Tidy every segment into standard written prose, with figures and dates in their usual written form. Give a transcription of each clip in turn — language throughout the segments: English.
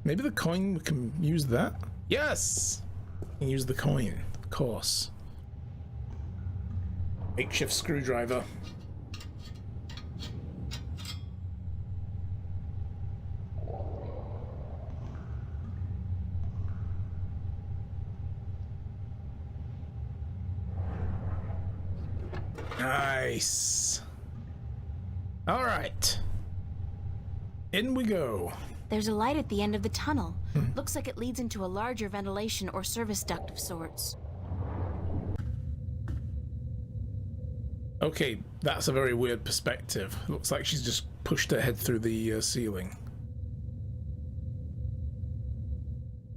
Maybe the coin, we can use that? Yes! We can use the coin, of course. Makeshift screwdriver. Nice. All right. In we go. There's a light at the end of the tunnel. Looks like it leads into a larger ventilation or service duct of sorts. Okay, that's a very weird perspective. Looks like she's just pushed her head through the ceiling.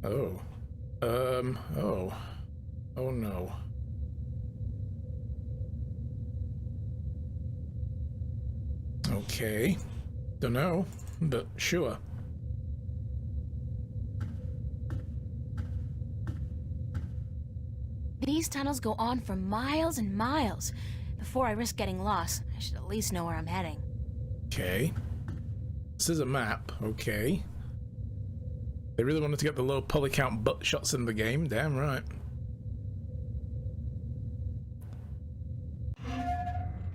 Oh. Oh. Oh no. Okay. Don't know, but sure. These tunnels go on for miles and miles. Before I risk getting lost, I should at least know where I'm heading. Okay. This is a map, okay. They really wanted to get the low poly count butt shots in the game, damn right.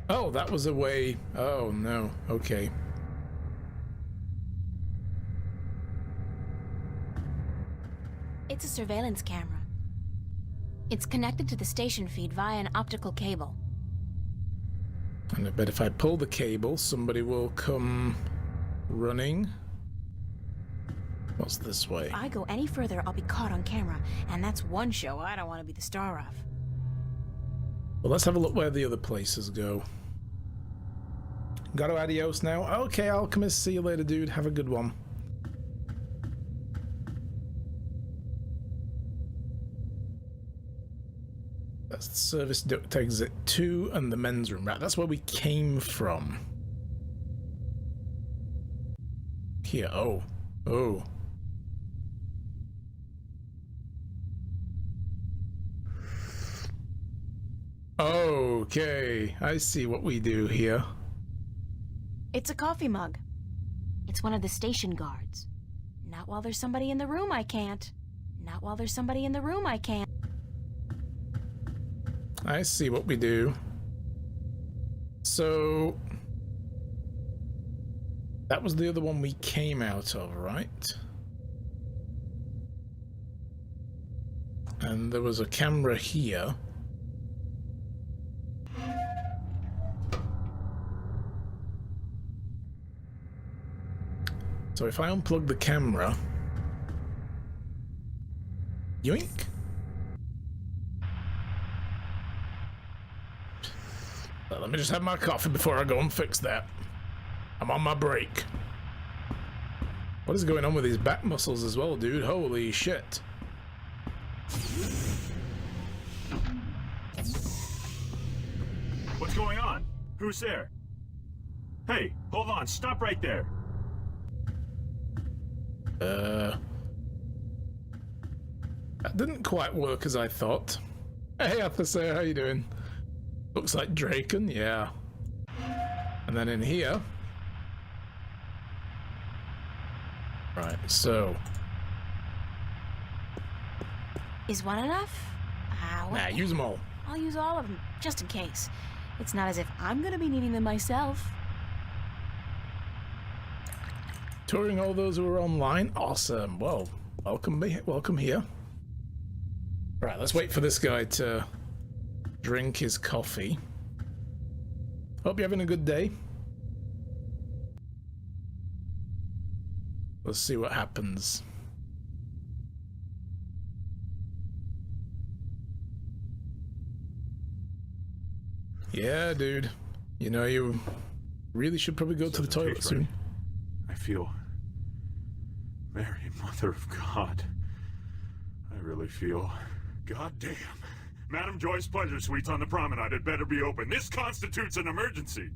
Oh, that was a way. Oh no, okay. It's a surveillance camera. It's connected to the station feed via an optical cable. And I bet if I pull the cable, somebody will come running. What's this way? If I go any further, I'll be caught on camera, and that's one show I don't want to be the star of. Well, let's have a look where the other places go. Gotta adios now. Okay, Alchemist, see you later, dude. Have a good one. That's the service duct exit 2 and the men's room. Right, that's where we came from. Here, oh. Oh. Okay, I see what we do here. It's a coffee mug. It's one of the station guards. Not while there's somebody in the room, I can't. Not while there's somebody in the room, I can't. I see what we do. So that was the other one we came out of, right? And there was a camera here. So if I unplug the camera, yoink. Let me just have my coffee before I go and fix that. I'm on my break. What is going on with these back muscles as well, dude? Holy shit. What's going on? Who's there? Hey, hold on, stop right there. That didn't quite work as I thought. Hey, officer, how you doing? Looks like Draken, yeah. And then in here. Right, so. Is one enough? Nah, use them all. I'll use all of them, just in case. It's not as if I'm gonna be needing them myself. Touring all those who are online? Awesome. Well, welcome here. Right, let's wait for this guy to drink his coffee. Hope you're having a good day. Let's see what happens. Yeah, dude. You know, you really should probably go to the toilet soon. I feel... Mary, Mother of God. I really feel... God damn. Madam Joy's Pleasure Suites on the Promenade had better be open. This constitutes an emergency.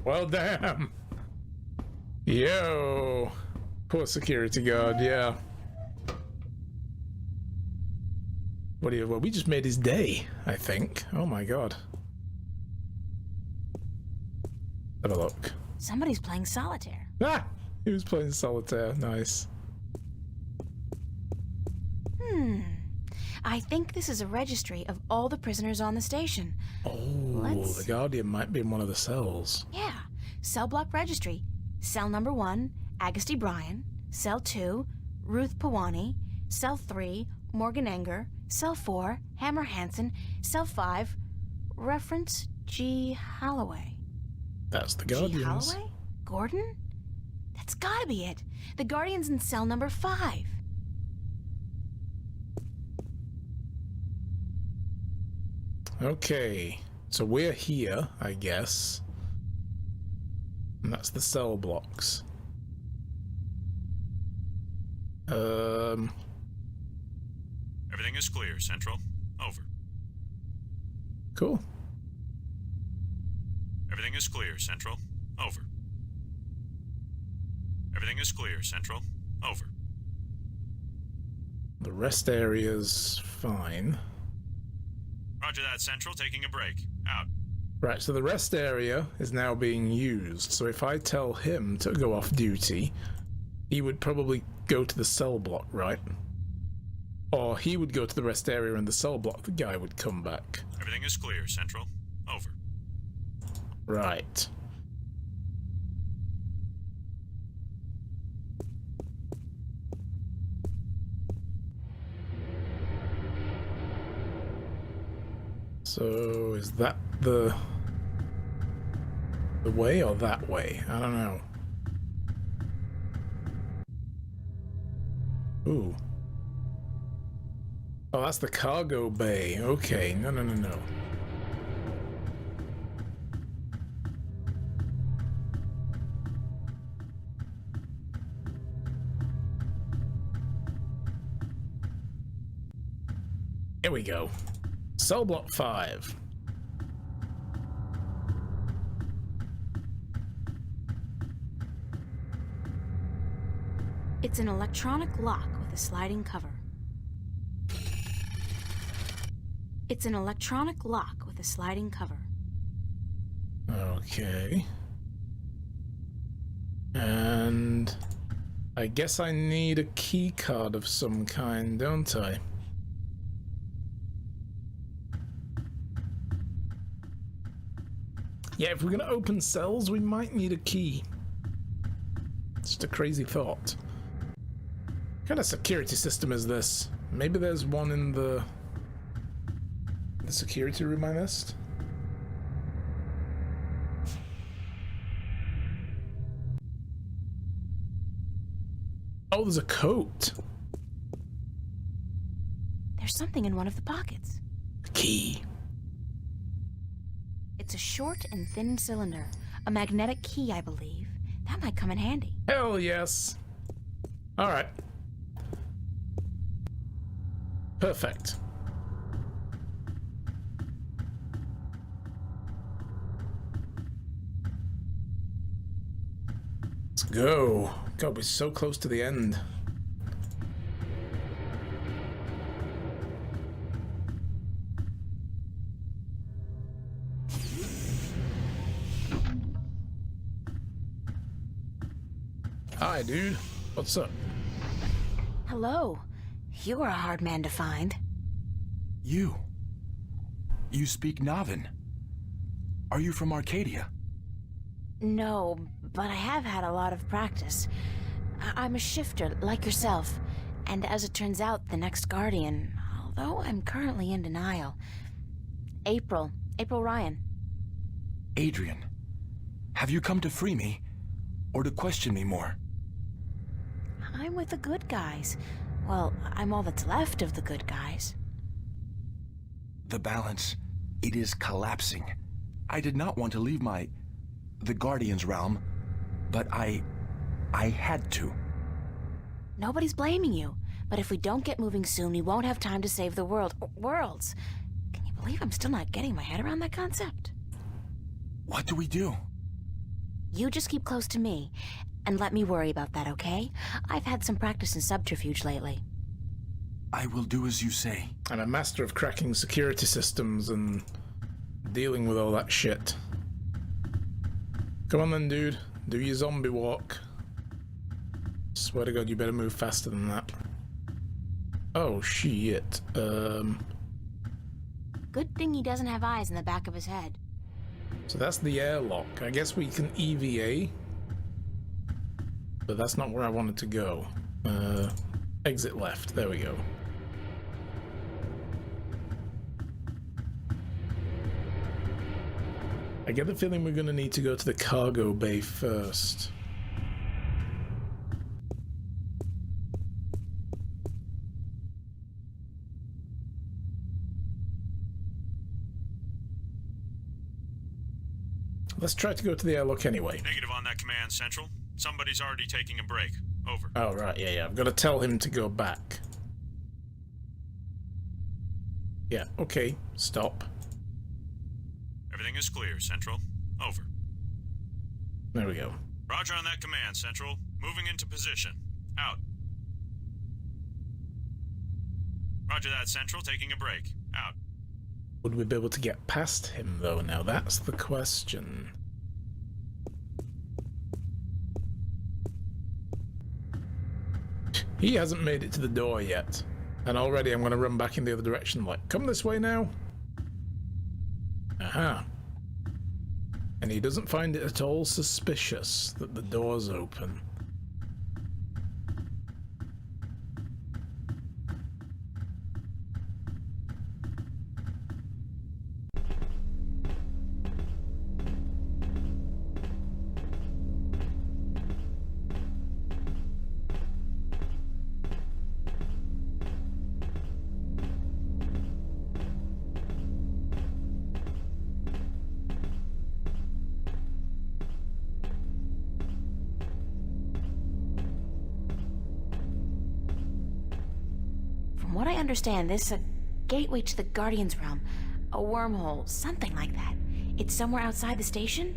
Well, damn. Yo. Poor security guard, yeah. What do you... Well, we just made his day, I think. Oh my god. Have a look. Somebody's playing solitaire. Ah! He was playing solitaire. Nice. I think this is a registry of all the prisoners on the station. Oh, the Guardian might be in one of the cells. Yeah. Cell block registry. Cell number 1, Agusty Bryan. Cell 2, Ruth Pawani. Cell 3, Morgan Enger. Cell 4, Hammer Hansen. Cell 5, reference G. Holloway. That's the G. Guardians. Holloway? Gordon? That's gotta be it. The Guardian's in cell number 5. Okay, so we're here, I guess. And that's the cell blocks. Everything is clear, Central. Over. Cool. Everything is clear, Central. Over. Everything is clear, Central. Over. The rest area's fine. Roger that, Central. Taking a break. Out. Right, so the rest area is now being used, so if I tell him to go off duty, he would probably go to the cell block, right? Or he would go to the rest area and the cell block, the guy would come back. Everything is clear, Central. Over. Right. So is that the way or that way? I don't know. Ooh. Oh, that's the cargo bay. Okay, no. Here we go. Cell block 5. It's an electronic lock with a sliding cover. It's an electronic lock with a sliding cover. Okay. And I guess I need a key card of some kind, don't I? Yeah, if we're gonna open cells, we might need a key. Just a crazy thought. What kind of security system is this? Maybe there's one in the security room I missed? Oh, there's a coat. There's something in one of the pockets. A key. It's a short and thin cylinder. A magnetic key, I believe. That might come in handy. Hell yes. All right. Perfect. Let's go. God, we're so close to the end. Hi, dude. What's up? Hello. You were a hard man to find. You speak Navin. Are you from Arcadia? No, but I have had a lot of practice. I'm a shifter, like yourself. And as it turns out, the next Guardian, although I'm currently in denial. April Ryan. Adrian, have you come to free me, or to question me more? I'm with the good guys. Well, I'm all that's left of the good guys. The balance, it is collapsing. I did not want to leave the Guardian's realm, but I had to. Nobody's blaming you, but if we don't get moving soon, we won't have time to save the world. Worlds. Can you believe I'm still not getting my head around that concept? What do we do? You just keep close to me, and let me worry about that, okay? I've had some practice in subterfuge lately. I will do as you say. I'm a master of cracking security systems and dealing with all that shit. Come on then, dude. Do your zombie walk. Swear to God, you better move faster than that. Oh, shit. Good thing he doesn't have eyes in the back of his head. So that's the airlock. I guess we can EVA. But that's not where I wanted to go. Exit left. There we go. I get the feeling we're going to need to go to the cargo bay first. Let's try to go to the airlock anyway. Negative on that command, Central. Somebody's already taking a break. Over. Oh, right, yeah. I've got to tell him to go back. Yeah, okay. Stop. Everything is clear, Central. Over. There we go. Roger on that command, Central. Moving into position. Out. Roger that, Central. Taking a break. Out. Would we be able to get past him, though? Now, that's the question. He hasn't made it to the door yet. And already I'm going to run back in the other direction, like, come this way now. Aha. And he doesn't find it at all suspicious that the door's open. From what I understand, this is a gateway to the Guardian's realm. A wormhole, something like that. It's somewhere outside the station?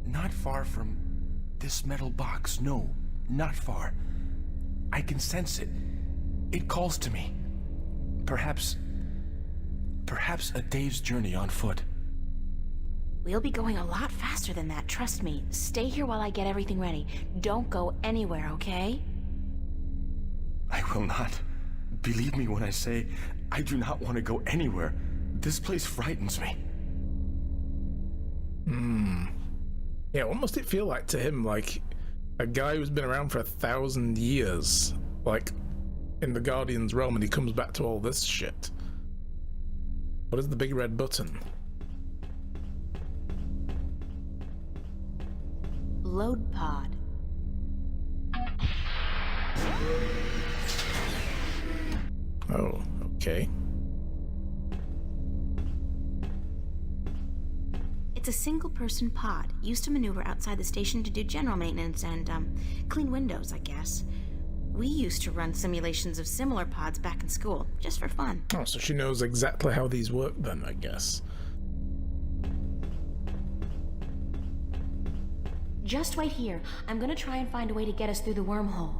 Not far from this metal box. No, not far. I can sense it. It calls to me. Perhaps a day's journey on foot. We'll be going a lot faster than that, trust me. Stay here while I get everything ready. Don't go anywhere, okay? I will not. Believe me when I say I do not want to go anywhere. This place frightens me. Yeah, what must it feel like to him? Like a guy who's been around for 1,000 years, like in the Guardian's realm, and he comes back to all this shit. What is the big red button? Load pod. Oh, okay. It's a single-person pod, used to maneuver outside the station to do general maintenance and, clean windows, I guess. We used to run simulations of similar pods back in school, just for fun. Oh, so she knows exactly how these work then, I guess. Just wait here. I'm gonna try and find a way to get us through the wormhole.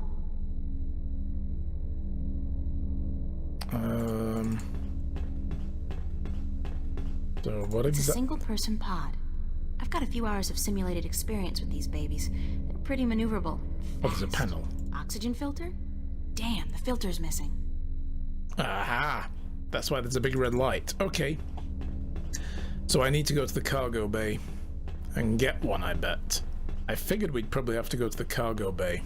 So what It's a exactly? single-person pod. I've got a few hours of simulated experience with these babies. They're pretty maneuverable. Oh, there's a Fast. panel. Oxygen filter? Damn, the filter's missing. Aha! That's why there's a big red light. Okay. So I need to go to the cargo bay and get one, I bet. I figured we'd probably have to go to the cargo bay.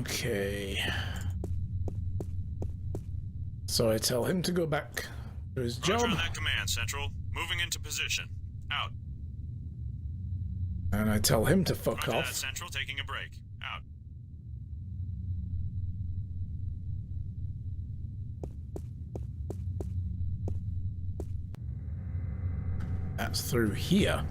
Okay. So I tell him to go back to his Roger job, on that command, Central. Moving into position. Out. and I tell him to fuck Roger that, off. Central. Taking a break. Out. That's through here.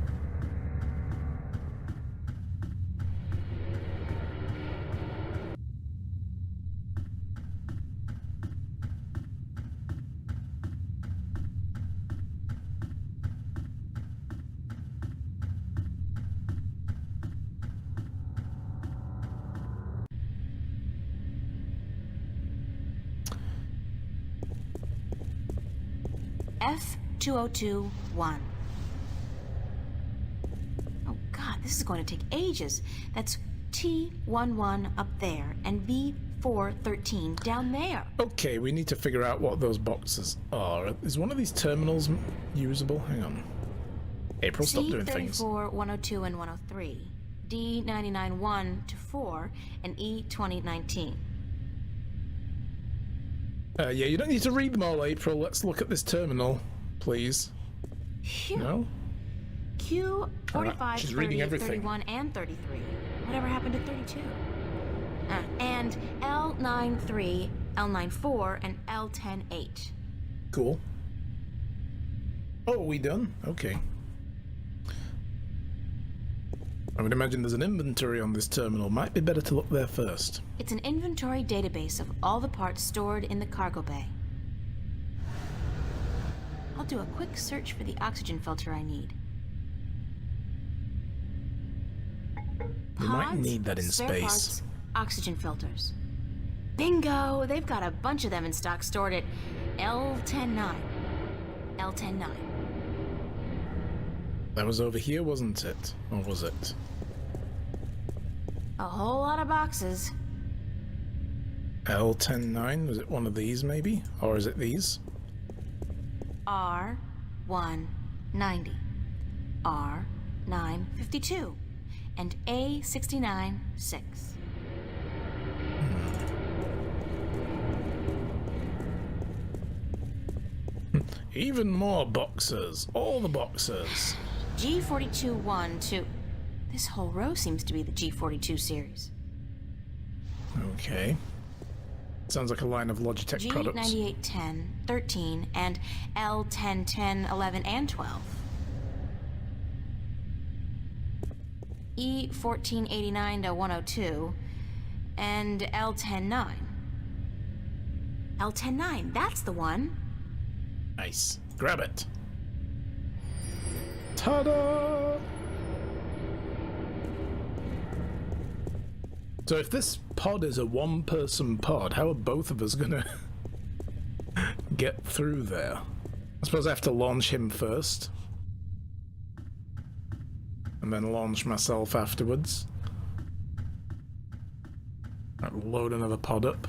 F2021. Oh god, this is going to take ages. That's T11 up there and B413 down there. Okay, we need to figure out what those boxes are. Is one of these terminals usable? Hang on. April, stop doing things. C34, 102, and 103. D99 1 to 4 and E2019. Yeah, you don't need to read them all, April. Let's look at this terminal, please. Phew. No? Q45, she's 30, reading everything. 31, and 33. Whatever happened to 32? And L93, L94, and L108. Cool. Oh, are we done? Okay. I would imagine there's an inventory on this terminal. Might be better to look there first. It's an inventory database of all the parts stored in the cargo bay. I'll do a quick search for the oxygen filter I need. We might Pods, need that in spare space. Parts, oxygen filters. Bingo! They've got a bunch of them in stock stored at L109. L109. That was over here, wasn't it? Or was it? A whole lot of boxes. L109? Was it one of these, maybe? Or is it these? R190. R952. And A69-6. Even more boxes. All the boxes. G42-1 to... This whole row seems to be the G42 series. Okay. Sounds like a line of Logitech products. G9810, 13, and L1010, 11, and 12. E1489 to 102, and L109. L109, that's the one. Nice. Grab it. Ta-da! So if this pod is a one-person pod, how are both of us gonna get through there? I suppose I have to launch him first. And then launch myself afterwards. Right, load another pod up.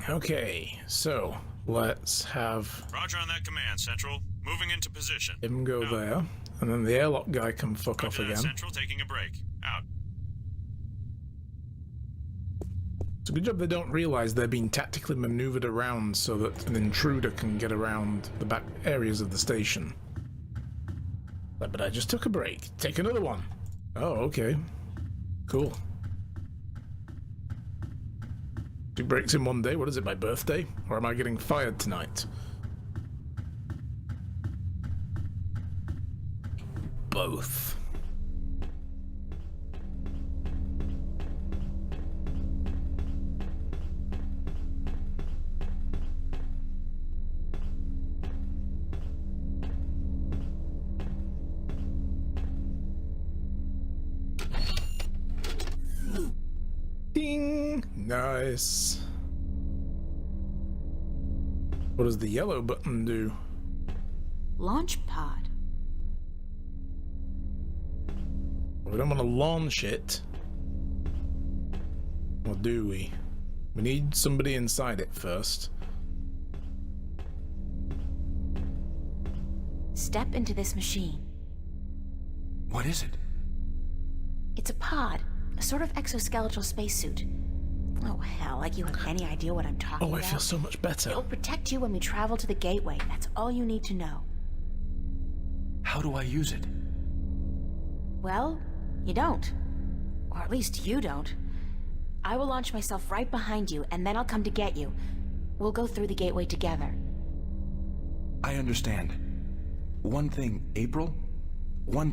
Okay, so let's have Roger on that command, Central. Moving into position. him go there, and then the airlock guy can fuck off Roger that, again. Central, taking a break. Out. It's a good job they don't realize they're being tactically maneuvered around so that an intruder can get around the back areas of the station. But I just took a break. Take another one. Oh, okay. Cool. 2 breaks in one day. What is it, my birthday? Or am I getting fired tonight? Both. Ding! Nice. What does the yellow button do? Launch pod. We don't want to launch it. Or do we? We need somebody inside it first. Step into this machine. What is it? It's a pod, a sort of exoskeletal spacesuit. Oh hell, like you have any idea what I'm talking Oh, I about. feel so much better. It'll protect you when we travel to the gateway. That's all you need to know. How do I use it? Well, you don't. Or at least you don't. I will launch myself right behind you, and then I'll come to get you. We'll go through the gateway together. I understand. One thing, April. When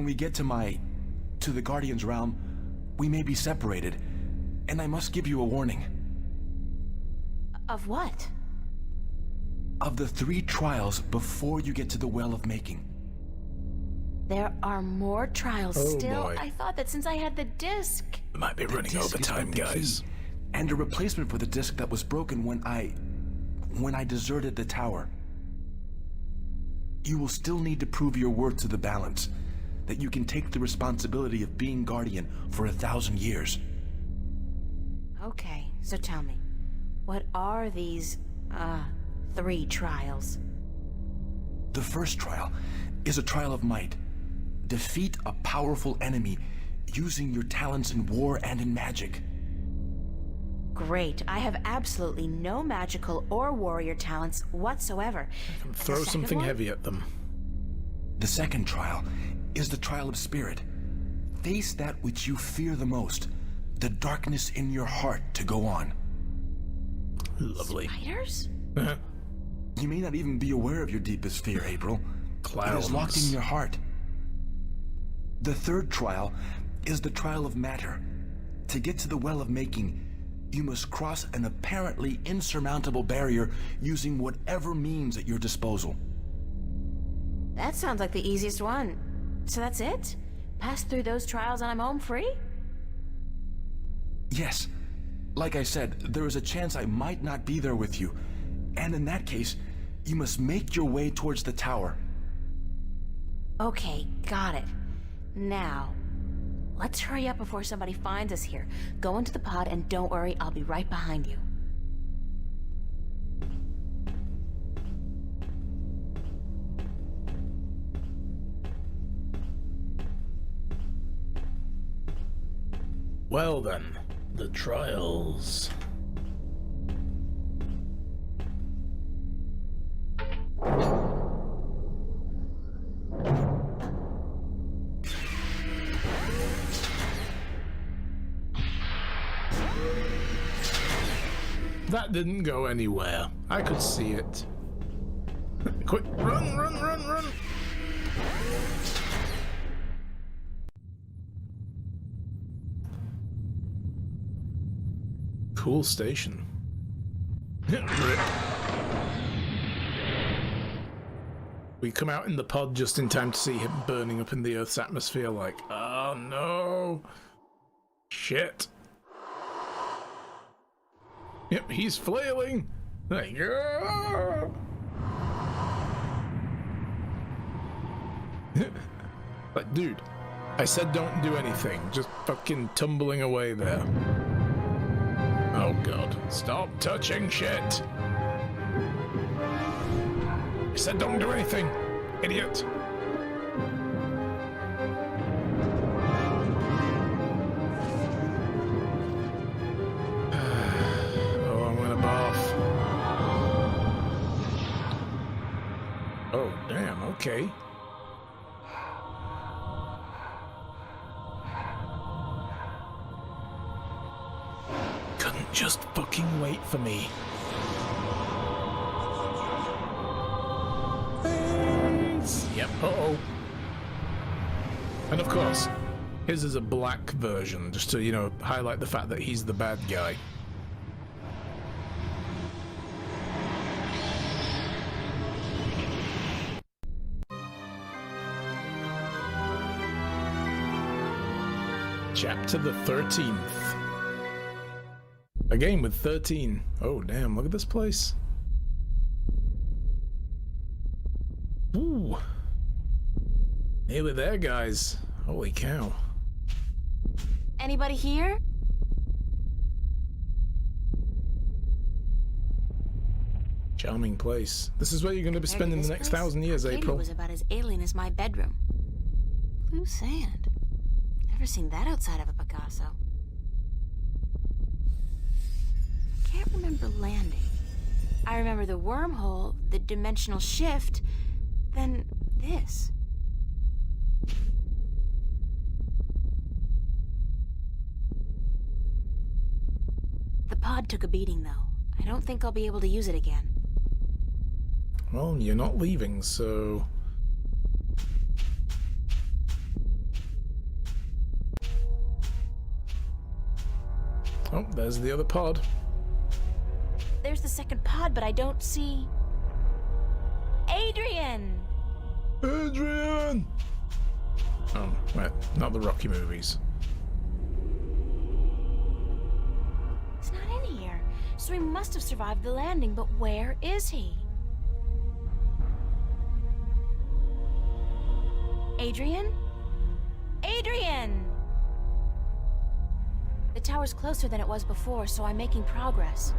we get to the Guardian's realm, we may be separated, And I must give you a warning. Of what? Of the 3 trials before you get to the Well of Making. There are more trials Oh, still? boy. I thought that since I had the disc. We might be running Disc over is time, but the guys. key, and a replacement for the disc that was broken when I deserted the tower. You will still need to prove your worth to the balance, that you can take the responsibility of being Guardian for 1,000 years. Okay, so tell me, what are these, 3 trials? The first trial is a trial of might. Defeat a powerful enemy using your talents in war and in magic. Great, I have absolutely no magical or warrior talents whatsoever. And the Throw second something one? heavy at them. The second trial is the trial of spirit. Face that which you fear the most, the darkness in your heart to go on. Lovely. Spiders? You may not even be aware of your deepest fear, April. It is locked in Clowns. your heart. The third trial is the trial of matter. To get to the Well of Making, you must cross an apparently insurmountable barrier using whatever means at your disposal. That sounds like the easiest one. So that's it? Pass through those trials and I'm home free? Yes. Like I said, there is a chance I might not be there with you. And in that case, you must make your way towards the tower. Okay, got it. Now, let's hurry up before somebody finds us here. Go into the pod and don't worry, I'll be right behind you. Well then, the trials. That didn't go anywhere. I could see it. Quick, run, run, run, run! Cool station. Rip. We come out in the pod just in time to see him burning up in the Earth's atmosphere like, oh no! Shit. Yep, he's flailing! Like, "Ah!" Like, dude, I said don't do anything. Just fucking tumbling away there. Oh god, stop touching shit! I said don't do anything, idiot! Oh, I'm gonna barf. Oh, damn, okay. Couldn't just fucking wait for me. Yep, uh-oh. And of course, his is a black version, just to, you know, highlight the fact that he's the bad guy. Chapter the 13th. A game with 13. Oh, damn, look at this place. Ooh. Nearly there, guys. Holy cow. Anybody here? Charming place. This is where you're going to be Compared to spending this the next place, 1,000 years, Arcadia April. was about as alien as my bedroom. Blue sand. Never seen that outside of a Picasso. Can't remember landing. I remember the wormhole, the dimensional shift, then this. The pod took a beating, though. I don't think I'll be able to use it again. Well, you're not leaving, so... Oh, there's the other pod. There's the second pod, but I don't see... Adrian! Adrian! Oh, wait, not the Rocky movies. He's not in here, so he must have survived the landing, but where is he? Adrian? Adrian! The tower's closer than it was before, so I'm making progress.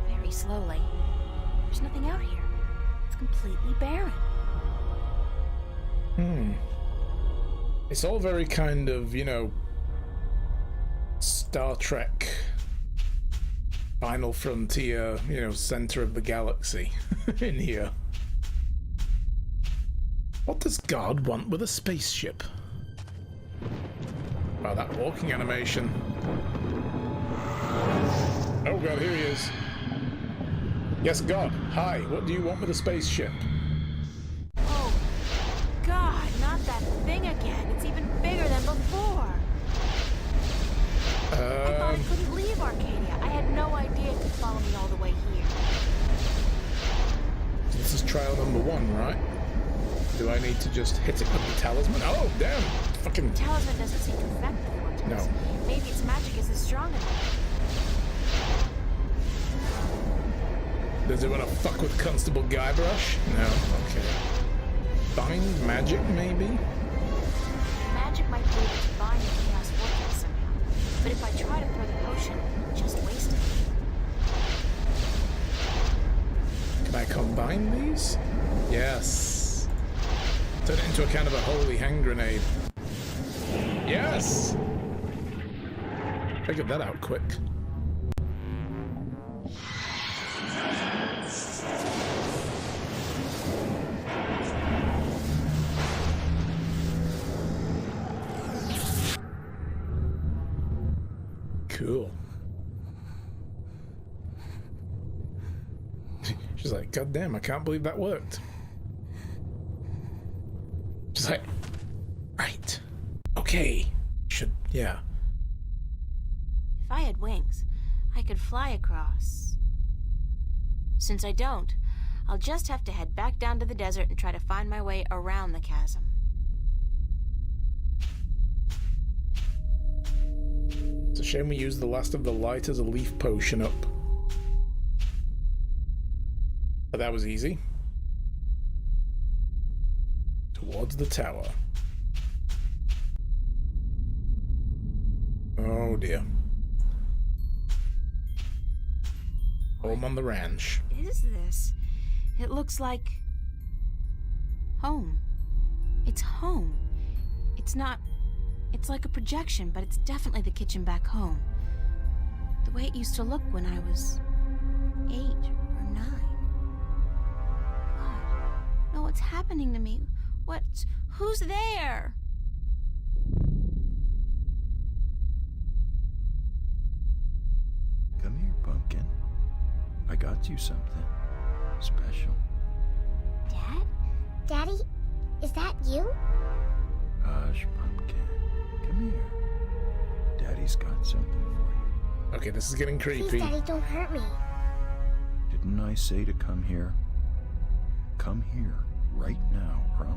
Very slowly. There's nothing out here. It's completely barren. It's all very kind of, you know, Star Trek, Final Frontier, you know, center of the galaxy in here. What does God want with a spaceship? Wow, that walking animation. Oh God, here he is. Yes, God. Hi, what do you want with a spaceship? Oh, God, not that thing again. It's even bigger than before. I thought I couldn't leave Arcadia. I had no idea it could follow me all the way here. This is trial number 1, right? Do I need to just hit it with the talisman? Oh, damn! Fucking... Talisman doesn't seem to affect the vortex. No. Maybe its magic isn't strong enough. Does it want to fuck with Constable Guybrush? No. Okay. Bind magic, maybe? Magic might be able to bind the chaos vortex somehow. But if I try to throw the potion, just waste it. Can I combine these? Yes. Turn it into a kind of a holy hand grenade. Yes! Figured that out quick. Cool. She's like, God damn, I can't believe that worked. She's like, right. Okay. Yeah. If I had wings, I could fly across. Since I don't, I'll just have to head back down to the desert and try to find my way around the chasm. It's a shame we used the last of the light as a leaf potion up. But that was easy. Towards the tower. Oh dear. Home on the ranch. What is this? It looks like... home. It's home. It's not... It's like a projection, but it's definitely the kitchen back home. The way it used to look when I was 8 or 9. God. No, what's happening to me? Who's there? Come here, Pumpkin. I got you something special. Dad? Daddy? Is that you? Hush, Pumpkin. Come here. Daddy's got something for you. Okay, this is getting Please, creepy. Daddy, don't hurt me. Didn't I say to come here? Come here right now, bro.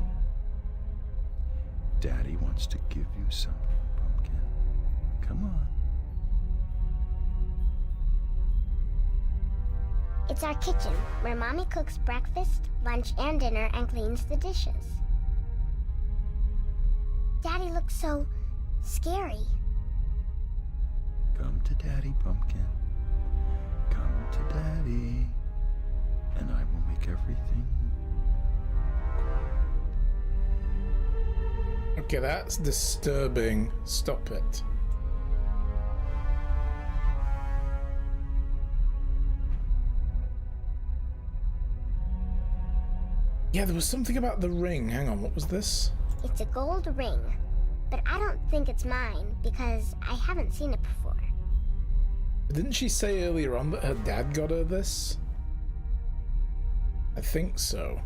Daddy wants to give you something, Pumpkin. Come on. It's our kitchen, where Mommy cooks breakfast, lunch, and dinner and cleans the dishes. Daddy looks so scary. Come to Daddy, Pumpkin. Come to Daddy. And I will make everything quiet. Okay, that's disturbing. Stop it. Yeah, there was something about the ring. Hang on, what was this? It's a gold ring, but I don't think it's mine because I haven't seen it before. Didn't she say earlier on that her dad got her this? I think so.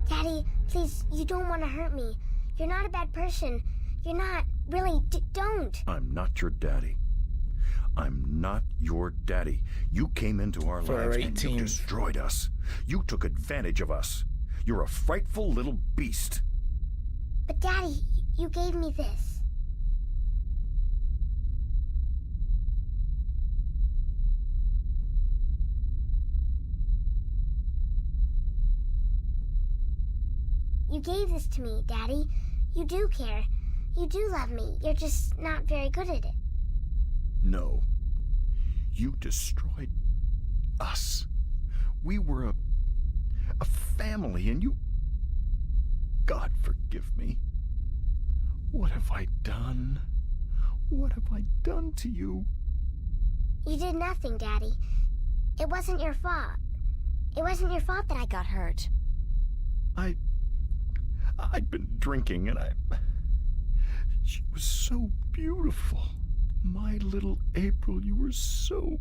Daddy, please, you don't want to hurt me. You're not a bad person. You're not. Really, don't. I'm not your daddy. I'm not your daddy. You came into our For lives and 18. you destroyed us. You took advantage of us. You're a frightful little beast. But Daddy, you gave me this. You gave this to me, Daddy. You do care. You do love me. You're just not very good at it. No. You destroyed us. We were a family, and you... God forgive me. What have I done? What have I done to you? You did nothing, Daddy. It wasn't your fault. It wasn't your fault that I got hurt. I'd been drinking, and she was so beautiful. My little April, you were so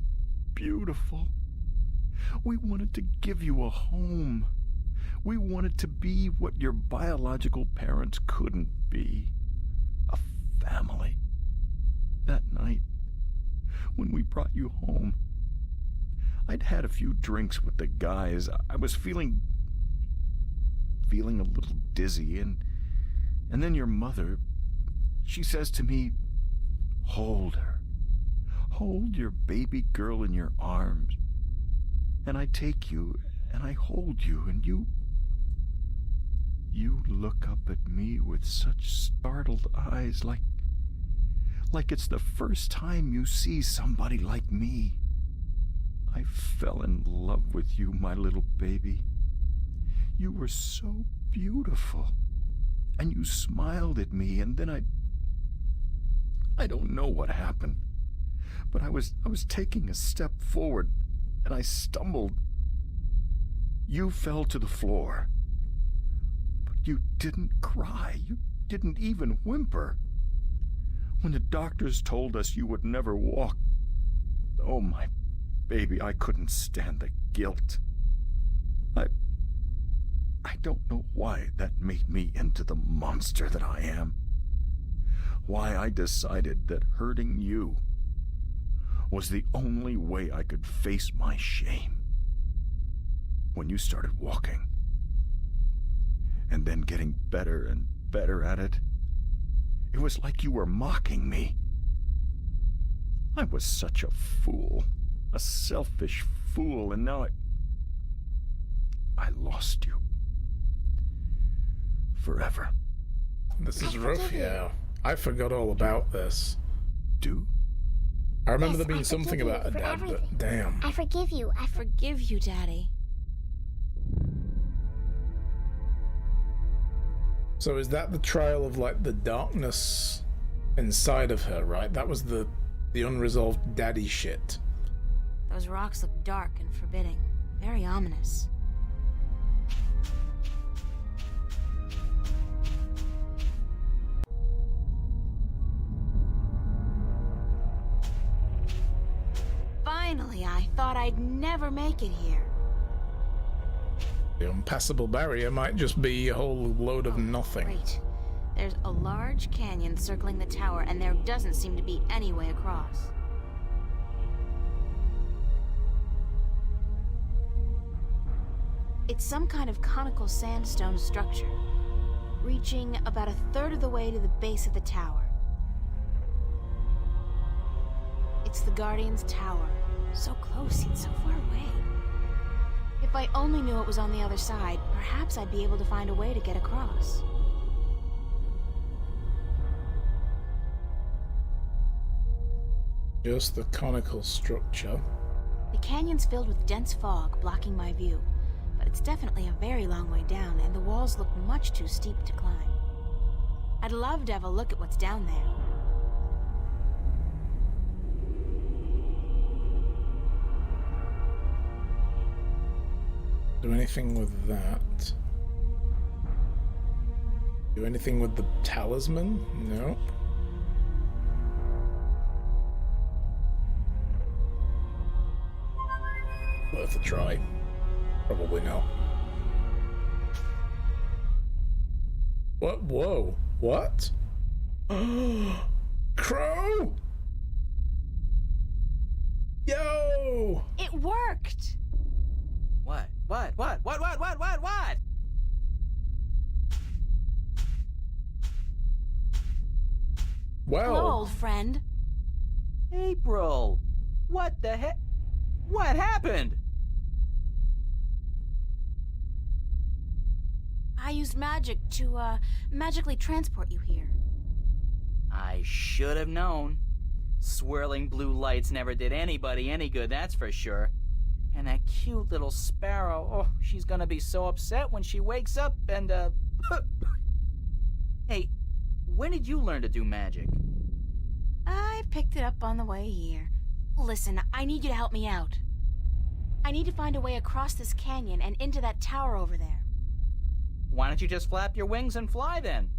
beautiful. We wanted to give you a home. We wanted to be what your biological parents couldn't be. A family. That night, when we brought you home, I'd had a few drinks with the guys. I was feeling a little dizzy, and then your mother, she says to me, hold her. Hold your baby girl in your arms. And I take you, and I hold you, and you look up at me with such startled eyes, like it's the first time you see somebody like me. I fell in love with you, my little baby. You were so beautiful, and you smiled at me, and then I don't know what happened, but I was taking a step forward, and I stumbled. You fell to the floor, but you didn't cry. You didn't even whimper. When the doctors told us you would never walk, oh, my baby, I couldn't stand the guilt. I don't know why that made me into the monster that I am. Why I decided that hurting you was the only way I could face my shame. When you started walking, and then getting better and better at it, it was like you were mocking me. I was such a fool, a selfish fool, and now I lost you. Forever. This is rough, yeah. I forgot all about this. Do? I remember Yes, there being I something forgive you about a for dad, everything. but damn. I forgive you. I Forgive you, Daddy. So is that the trial of, like, the darkness inside of her, right? That was the unresolved daddy shit. Those rocks look dark and forbidding. Very ominous. Finally, I thought I'd never make it here. The impassable barrier might just be a whole load of nothing. Great. There's a large canyon circling the tower, and there doesn't seem to be any way across. It's some kind of conical sandstone structure, reaching about a third of the way to the base of the tower. It's the Guardian's Tower. So close, yet so far away. If I only knew it was on the other side, perhaps I'd be able to find a way to get across. Just the conical structure. The canyon's filled with dense fog, blocking my view, but it's definitely a very long way down, and the walls look much too steep to climb. I'd love to have a look at what's down there. Do anything with that. Do anything with the talisman? No. Worth a try. Probably not. What? Whoa. What? Crow? No! It worked! What? What? Well, Hello, old friend. April! What the heck? What happened? I used magic to, magically transport you here. I should have known. Swirling blue lights never did anybody any good, that's for sure. And that cute little sparrow, oh, she's gonna be so upset when she wakes up and, Hey, when did you learn to do magic? I picked it up on the way here. Listen, I need you to help me out. I need to find a way across this canyon and into that tower over there. Why don't you just flap your wings and fly then?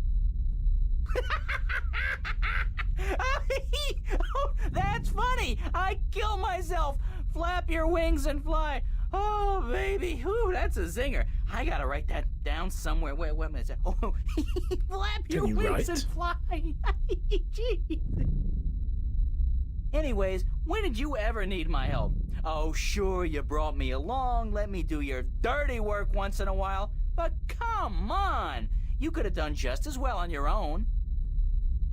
Oh, that's funny! I kill myself! Flap your wings and fly! Oh, baby! Ooh, that's a zinger. I gotta write that down somewhere. Wait a minute. Oh, flap your Can you wings write? and fly! Jeez. Anyways, when did you ever need my help? Oh, sure, you brought me along, let me do your dirty work once in a while, but come on! You could have done just as well on your own.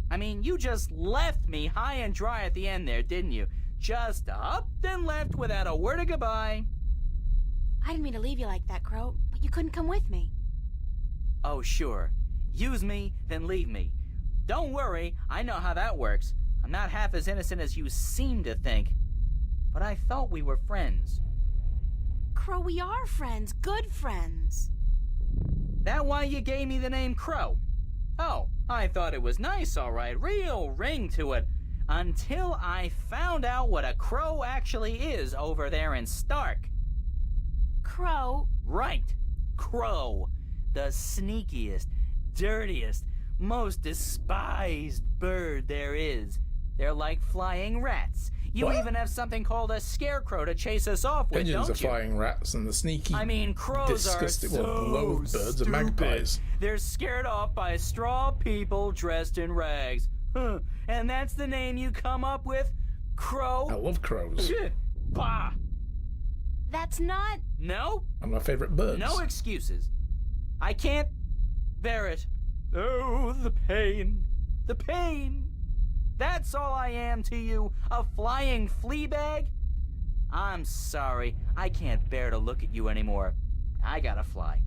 I mean, you just left me high and dry at the end there, didn't you? Just up and left without a word of goodbye. I didn't mean to leave you like that, Crow, but you couldn't come with me. Oh, sure. Use me, then leave me. Don't worry, I know how that works. I'm not half as innocent as you seem to think. But I thought we were friends. Crow, we are friends, good friends. That why you gave me the name Crow? Oh, I thought it was nice, all right. Real ring to it. Until I found out what a crow actually is over there in Stark. Crow, Right. Crow. The sneakiest, dirtiest, most despised bird there is. They're like flying rats. You What? even have something called a scarecrow to chase us off with, pigeons are don't you? flying rats and the sneaky. I mean, crows disgusting, are so well, lovebirds are stupid. magpies. They're scared off by straw people dressed in rags. Huh. And that's the name you come up with? Crow? I love crows. Bah! that's not... No? They're my favorite birds. No excuses. I can't bear it. Oh, the pain. The pain. That's all I am to you, a flying flea bag? I'm sorry, I can't bear to look at you anymore. I gotta fly.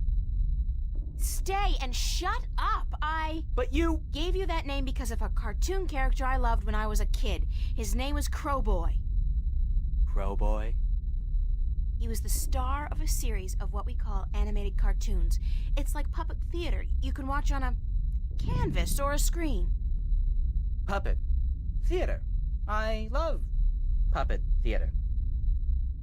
Stay and shut up. I But you... gave you that name because of a cartoon character I loved when I was a kid. His name was Crowboy. Crowboy? He was the star of a series of what we call animated cartoons. It's like puppet theater. You can watch on a canvas or a screen. Puppet. Theater. I love puppet theater.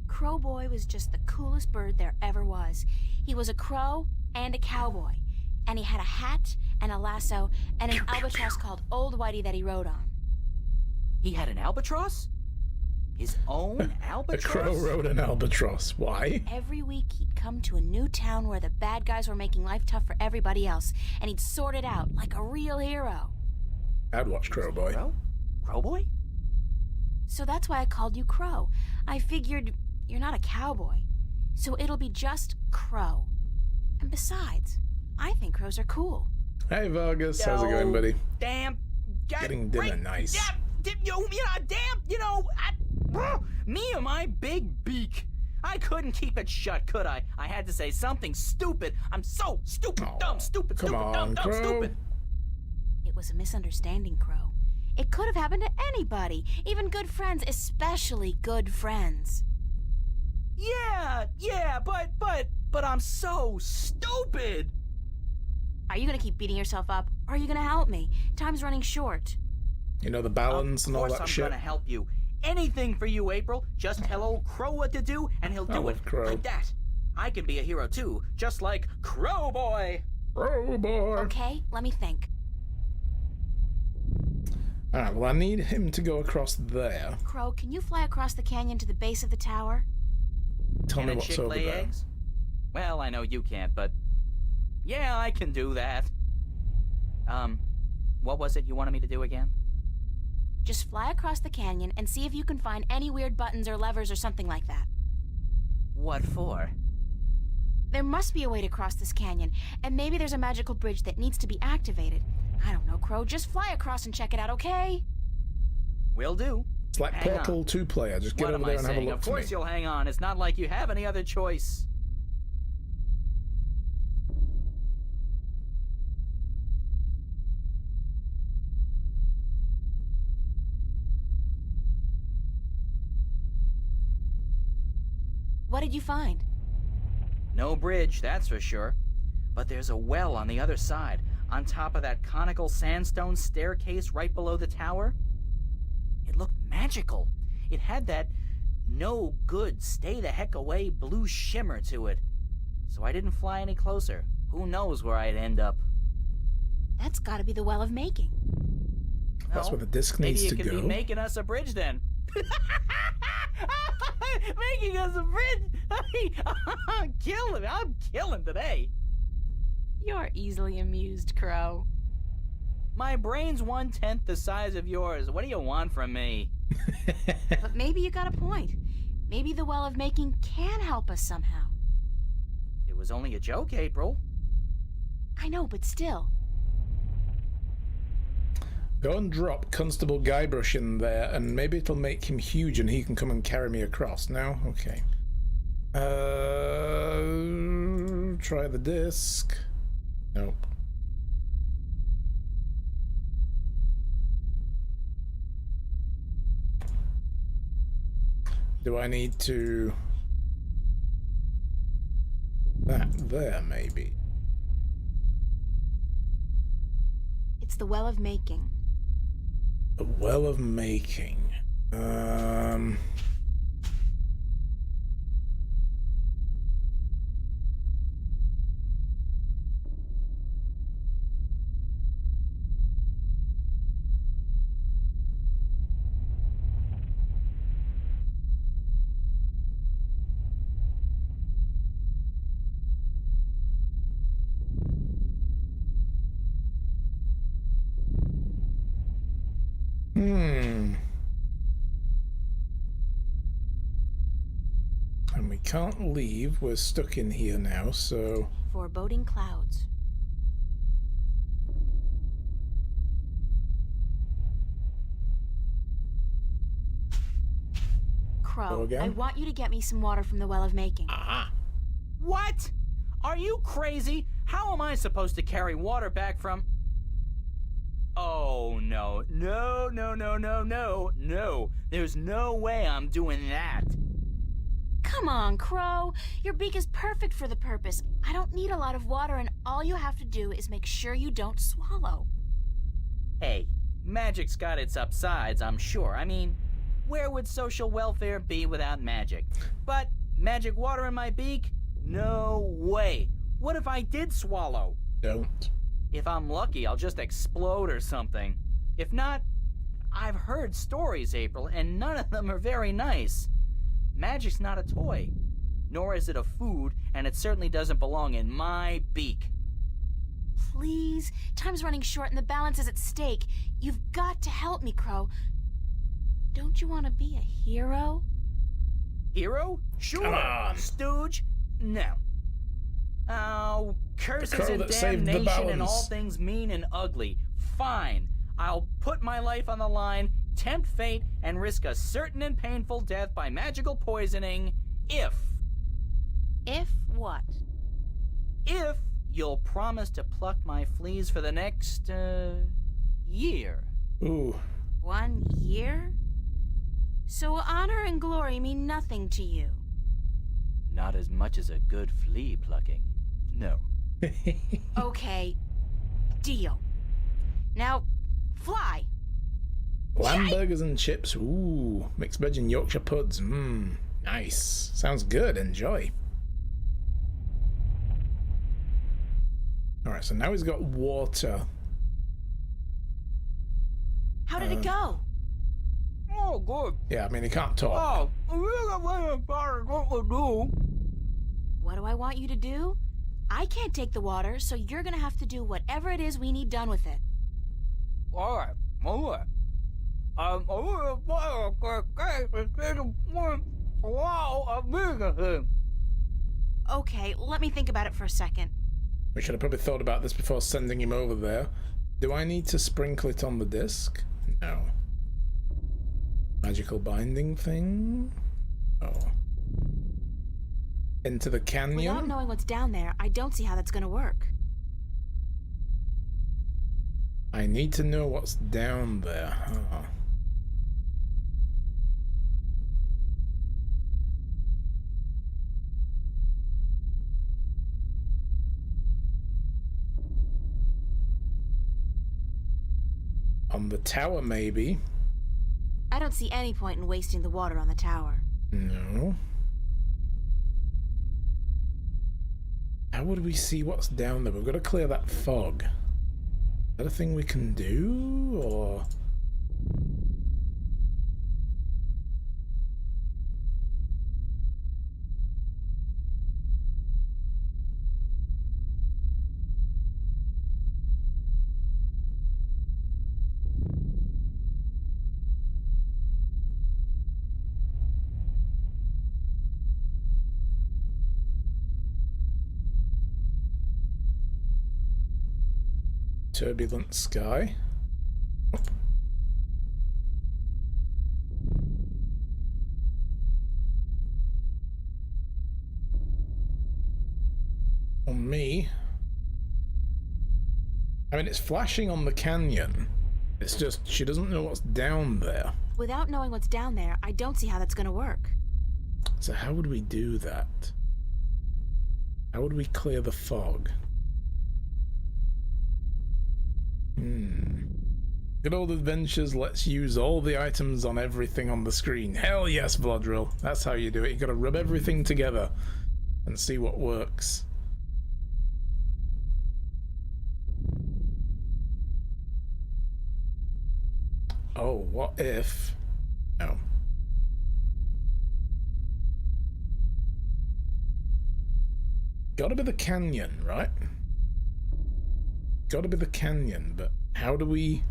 Crowboy was just the coolest bird there ever was. He was a crow and a cowboy. And he had a hat and a lasso and an albatross called Old Whitey that he rode on. He had an albatross? His own A albatross? crow rode an albatross. Why? Every week he'd come to a new town where the bad guys were making life tough for everybody else, and he'd sort it out like a real hero. I'd watch Crowboy. Crow? Crowboy? So that's why I called you Crow. I figured you're not a cowboy, so it'll be just Crow. And besides, I think crows are cool. Hey Vargas, how's it going, buddy? Damn. God, Getting dinner right, nice. Me and my big beak. I couldn't keep it shut, could I? I had to say something stupid. I'm so stupid, Aw, dumb, stupid, come stupid, on, dumb, Crow. stupid. It was a misunderstanding, Crow. It could have happened to anybody, even good friends, especially good friends. Yeah, but I'm so stupid. Are you gonna keep beating yourself up, or are you gonna help me? Time's running short. You know the balance and all Of course that I'm shit? gonna help you. Anything for you, April. Just tell old Crow what to do, and he'll I do love it. Crow. Like that. I can be a hero too, just like Crowboy. Crowboy! Okay, let me think. Alright, well I need him to go across there. Crow, can you fly across the canyon to the base of the tower? Tell Can me a what's chick over lay there. eggs? Well, I know you can't, but yeah, I can do that. What was it you wanted me to do again? Just fly across the canyon and see if you can find any weird buttons or levers or something like that. What for? There must be a way to cross this canyon, and maybe there's a magical bridge that needs to be activated. I don't know, Crow. Just fly across and check it out, okay? Will do. It's like Hang Portal on. 2 player. Just get What over am there I and have a saying? look Of for me. course you'll hang on. It's not like you have any other choice. What did you find? No bridge, that's for sure. But there's a well on the other side, on top of that conical sandstone staircase right below the tower. It looked magical. It had that no good, stay the heck away blue shimmer to it. So I didn't fly any closer. Who knows where I'd end up? That's gotta be the Well of Making. That's Well, where the disc needs maybe to it could go. be making us a bridge then. Making us a bridge? I'm killing today. You're easily amused, Crow. My brain's 1/10 the size of yours. What do you want from me? But maybe you got a point. Maybe the Well of Making can help us somehow. It was only a joke, April. I know, but still. Go and drop Constable Guybrush in there, and maybe it'll make him huge and he can come and carry me across. No? Okay. Try the disc. Nope. Do I need to... That there, maybe. It's the Well of Making. The Well of Making. And we can't leave. We're stuck in here now, so... Foreboding clouds. Go Crow, again? I want you to get me some water from the Well of Making. Ah! What? Are you crazy? How am I supposed to carry water back from... Oh, no. No, no, no, no, no, no. There's no way I'm doing that. Come on, Crow. Your beak is perfect for the purpose. I don't need a lot of water, and all you have to do is make sure you don't swallow. Hey, magic's got its upsides, I'm sure. I mean, where would social welfare be without magic? But magic water in my beak? No way. What if I did swallow? Don't. If I'm lucky, I'll just explode or something. If not, I've heard stories, April, and none of them are very nice. Magic's not a toy, nor is it a food, and it certainly doesn't belong in my beak. Please, time's running short and the balance is at stake. You've got to help me, Crow. Don't you want to be a hero? Hero? Sure. Come on. Stooge? No. Oh, curses crow and that saved the damnation and all balance. things mean and ugly. Fine. I'll put my life on the line, tempt fate, and risk a certain and painful death by magical poisoning if what? If you'll promise to pluck my fleas for the next, year. Ooh. 1 year? So honor and glory mean nothing to you. Not as much as a good flea plucking. No. Okay, deal. Now, fly. Lamb burgers and chips. Ooh. Mixed veg and Yorkshire puds. Mmm. Nice. Sounds good. Enjoy. Alright, so now he's got water. How did it go? Oh, good. Yeah, I mean, he can't talk. What do I want you to do? I can't take the water, so you're gonna have to do whatever it is we need done with it. All right. Okay, let me think about it for a second. We should have probably thought about this before sending him over there. Do I need to sprinkle it on the disc? No. Magical binding thing? Oh. Into the canyon? Without knowing what's down there, I don't see how that's gonna work. I need to know what's down there. Huh. On the tower, maybe. I don't see any point in wasting the water on the tower. No. How would we see what's down there? We've got to clear that fog. Is that a thing we can do, or...? Turbulent sky. On me. I mean, it's flashing on the canyon. It's just, she doesn't know what's down there. Without knowing what's down there, I don't see how that's gonna work. So how would we do that? How would we clear the fog? Good old adventures lets use all the items on everything on the screen. Hell yes, Bloodrill. That's how you do it. You gotta rub everything together and see what works. Oh, what if... No. Gotta be the canyon, right? Gotta be the canyon, but how do we...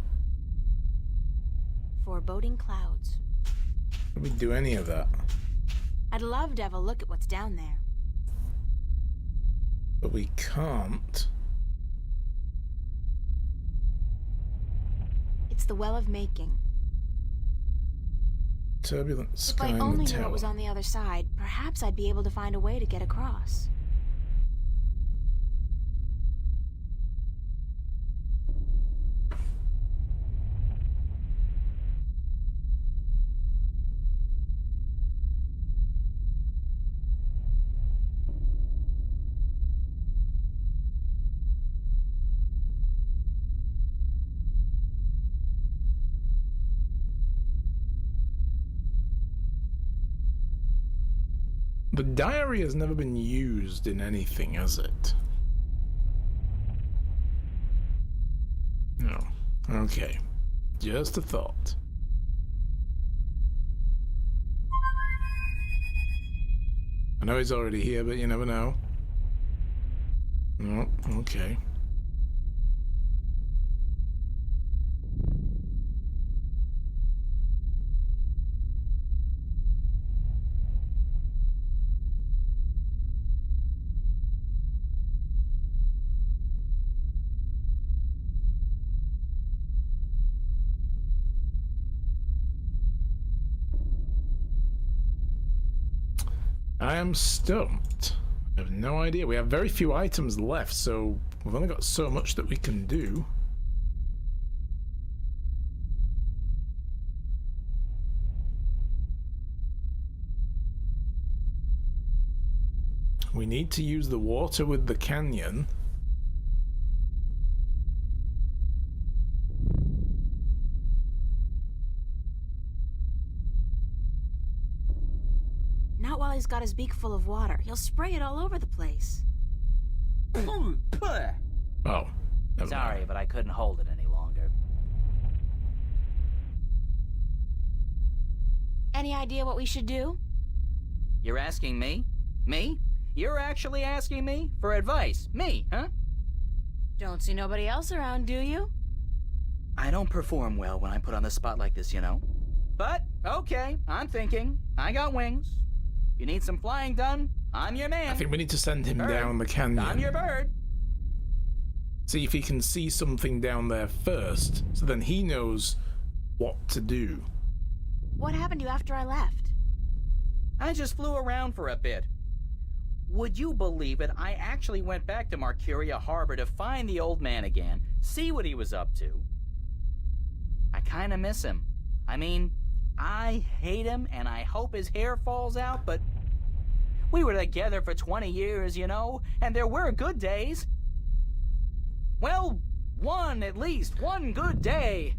Foreboding clouds. How do we do any of that? I'd love to have a look at what's down there. But we can't. It's the Well of Making. Turbulent If sky I in only the knew tower. what was on the other side, perhaps I'd be able to find a way to get across. The diary has never been used in anything, has it? No. Okay. Just a thought. I know he's already here, but you never know. No, okay. I am stumped. I have no idea. We have very few items left, so we've only got so much that we can do. We need to use the water with the canyon. Not while he's got his beak full of water. He'll spray it all over the place. Oh, never Sorry, mind. but I couldn't hold it any longer. Any idea what we should do? You're asking me? Me? You're actually asking me? For advice? Me, huh? Don't see nobody else around, do you? I don't perform well when I'm put on the spot like this, you know. But, okay, I'm thinking. I got wings. You need some flying done? I'm your man. I think we need to send him Bird. down the canyon. I'm your bird. See if he can see something down there first, so then he knows what to do. What happened to you after I left? I just flew around for a bit. Would you believe it? I actually went back to Marcuria Harbor to find the old man again, see what he was up to. I kinda miss him. I mean, I hate him and I hope his hair falls out, but we were together for 20 years, you know, and there were good days. Well, at least one good day.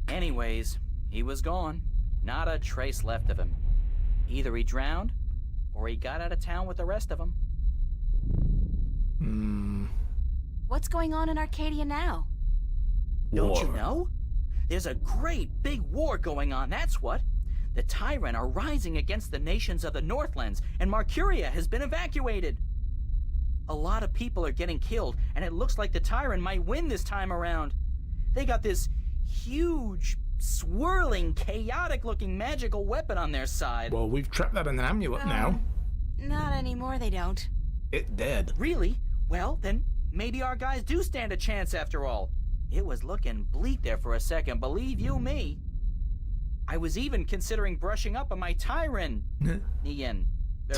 Anyways, he was gone. Not a trace left of him. Either he drowned, or he got out of town with the rest of them. What's going on in Arcadia now? Don't you War. know? There's a great big war going on, that's what. The Tyrant are rising against the nations of the Northlands, and Marcuria has been evacuated. A lot of people are getting killed, and it looks like the Tyrant might win this time around. They got this huge, swirling, chaotic-looking magical weapon on their side. Well, we've trapped that in an amulet now. Not anymore, they don't. It dead. Really? Well, then maybe our guys do stand a chance after all. It was looking bleak there for a second, believe you me. I was even considering brushing up on my Tyran. Ian.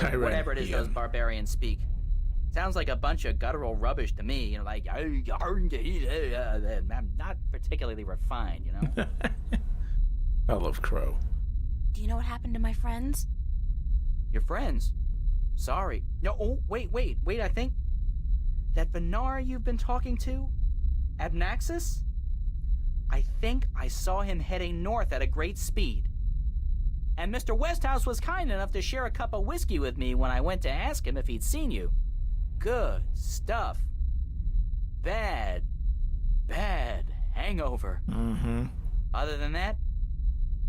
Or whatever it is those barbarians speak. Sounds like a bunch of guttural rubbish to me, you know, like, I'm not particularly refined, you know? I love Crow. Do you know what happened to my friends? Your friends? Sorry. No, oh, wait, I think that Venar you've been talking to? Abnaxis? I think I saw him heading north at a great speed. And Mr. Westhouse was kind enough to share a cup of whiskey with me when I went to ask him if he'd seen you. Good stuff. Bad hangover. Mm-hmm. Other than that,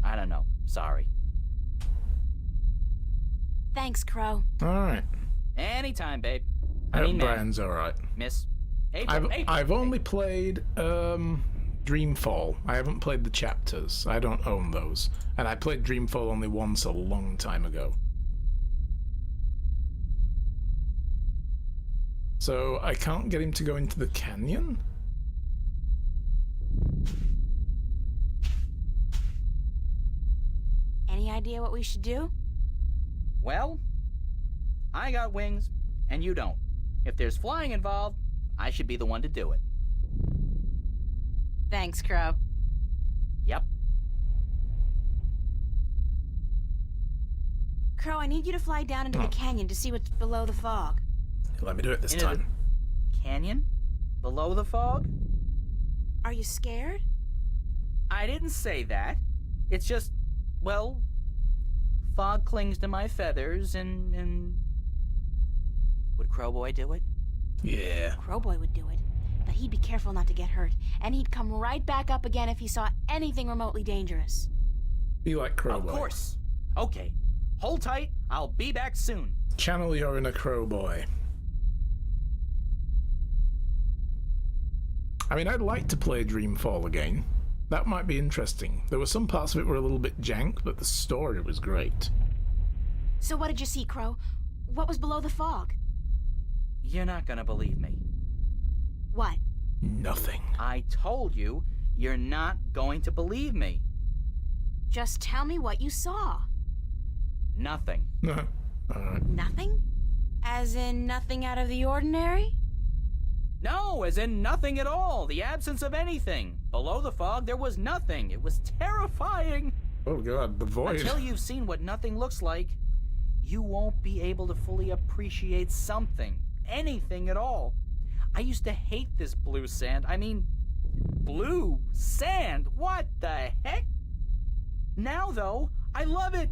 I don't know. Sorry. Thanks, Crow. Alright. Anytime, babe. I hope ma'am. Brian's alright. Miss. April. I've only played Dreamfall. I haven't played the chapters. I don't own those. And I played Dreamfall only once a long time ago. So I can't get him to go into the canyon? Any idea what we should do? Well, I got wings, and you don't. If there's flying involved, I should be the one to do it. Thanks, Crow. Yep. Crow, I need you to fly down into the canyon to see what's below the fog. Let me do it this Into the time. Canyon? Below the fog? Are you scared? I didn't say that. It's just, well, fog clings to my feathers, and... Would Crowboy do it? Yeah. Crowboy would do it, but he'd be careful not to get hurt, and he'd come right back up again if he saw anything remotely dangerous. Be like Crowboy. Of course. Okay. Hold tight. I'll be back soon. Channel your inner Crowboy. I mean, I'd like to play Dreamfall again. That might be interesting. There were some parts of it were a little bit jank, but the story was great. So what did you see, Crow? What was below the fog? You're not gonna believe me. What? Nothing. I told you, you're not going to believe me. Just tell me what you saw. Nothing. Alright. Nothing? As in nothing out of the ordinary? No, as in nothing at all. The absence of anything. Below the fog, there was nothing. It was terrifying. Oh god, the void. Until you've seen what nothing looks like, you won't be able to fully appreciate something. Anything at all. I used to hate this blue sand. I mean, blue sand? What the heck? Now, though, I love it.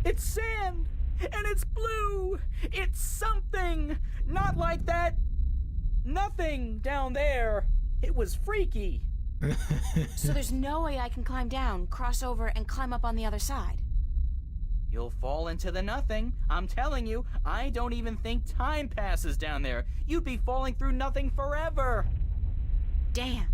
It's sand, and it's blue. It's something. Not like that. Nothing down there. It was freaky. So there's no way I can climb down, cross over, and climb up on the other side. You'll fall into the nothing. I'm telling you, I don't even think time passes down there. You'd be falling through nothing forever. Damn.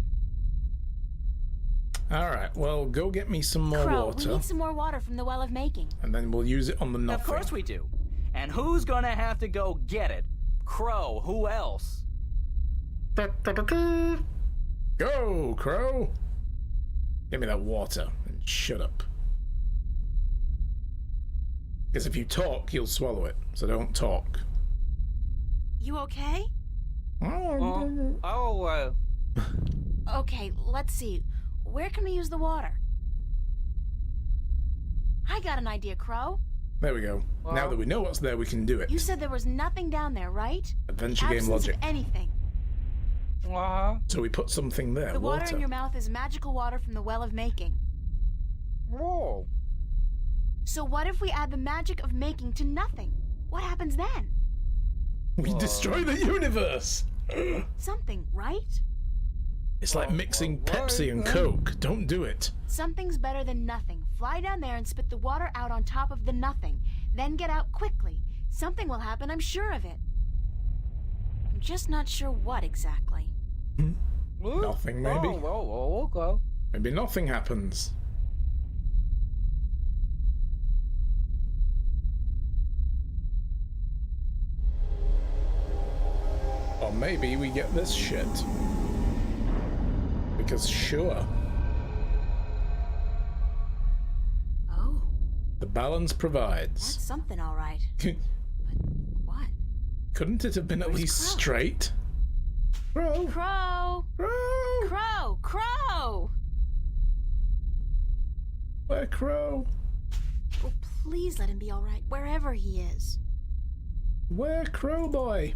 Alright, well, go get me some more Crow, we water, need some more water from the Well of Making. and then we'll use it on the nothing. Of course we do. And who's gonna have to go get it? Crow, who else? Go, Crow! Give me that water, and shut up. Because if you talk, you'll swallow it, so don't talk. You okay? Okay, let's see. Where can we use the water? I got an idea, Crow. There we go. Now that we know what's there, we can do it. You said there was nothing down there, right? Adventure game Absence logic. of anything. So we put something there, The water in your mouth is magical water from the Well of Making. Whoa. So what if we add the magic of making to nothing? What happens then? We destroy the universe! Something, right? It's like mixing Pepsi and Coke. Don't do it. Something's better than nothing. Fly down there and spit the water out on top of the nothing. Then get out quickly. Something will happen, I'm sure of it. I'm just not sure what exactly. Nothing, maybe. Okay. Maybe nothing happens. Or maybe we get this shit. Because sure, Oh, the balance provides. that's something all right. But what? Couldn't it have been at Where's least Crow? straight? Crow! Crow! Crow! Crow! Crow! Where Crow? Oh, please let him be all right, wherever he is. Where Crow boy?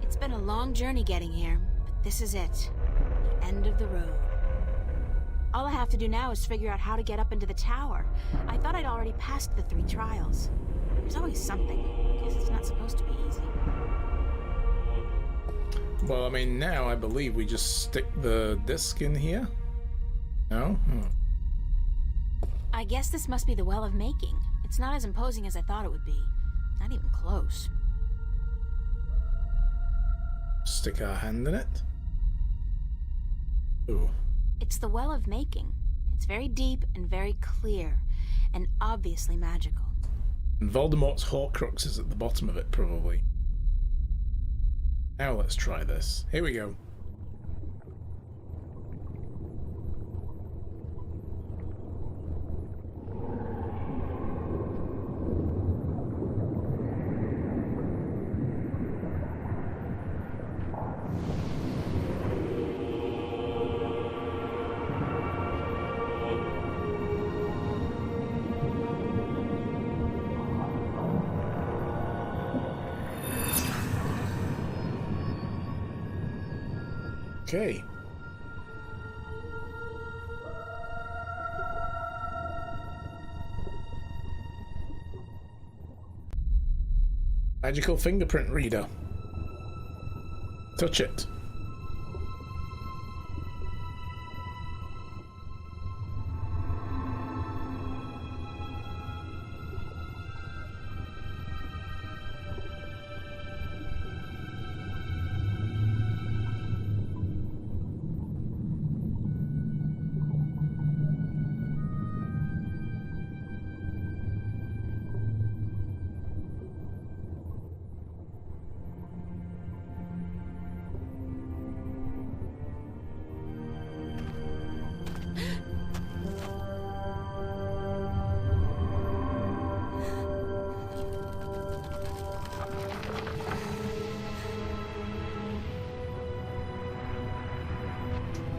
It's been a long journey getting here, but this is it. The end of the road. All I have to do now is figure out how to get up into the tower. I thought I'd already passed the 3 trials. There's always something. Guess it's not supposed to be easy. Well, I mean, now I believe we just stick the disc in here. No? I guess this must be the Well of Making. It's not as imposing as I thought it would be. Not even close. Stick our hand in it. Ooh. It's the Well of Making. It's very deep and very clear, and obviously magical. And Voldemort's Horcrux is at the bottom of it, probably. Now let's try this. Here we go. Okay. Magical fingerprint reader. Touch it.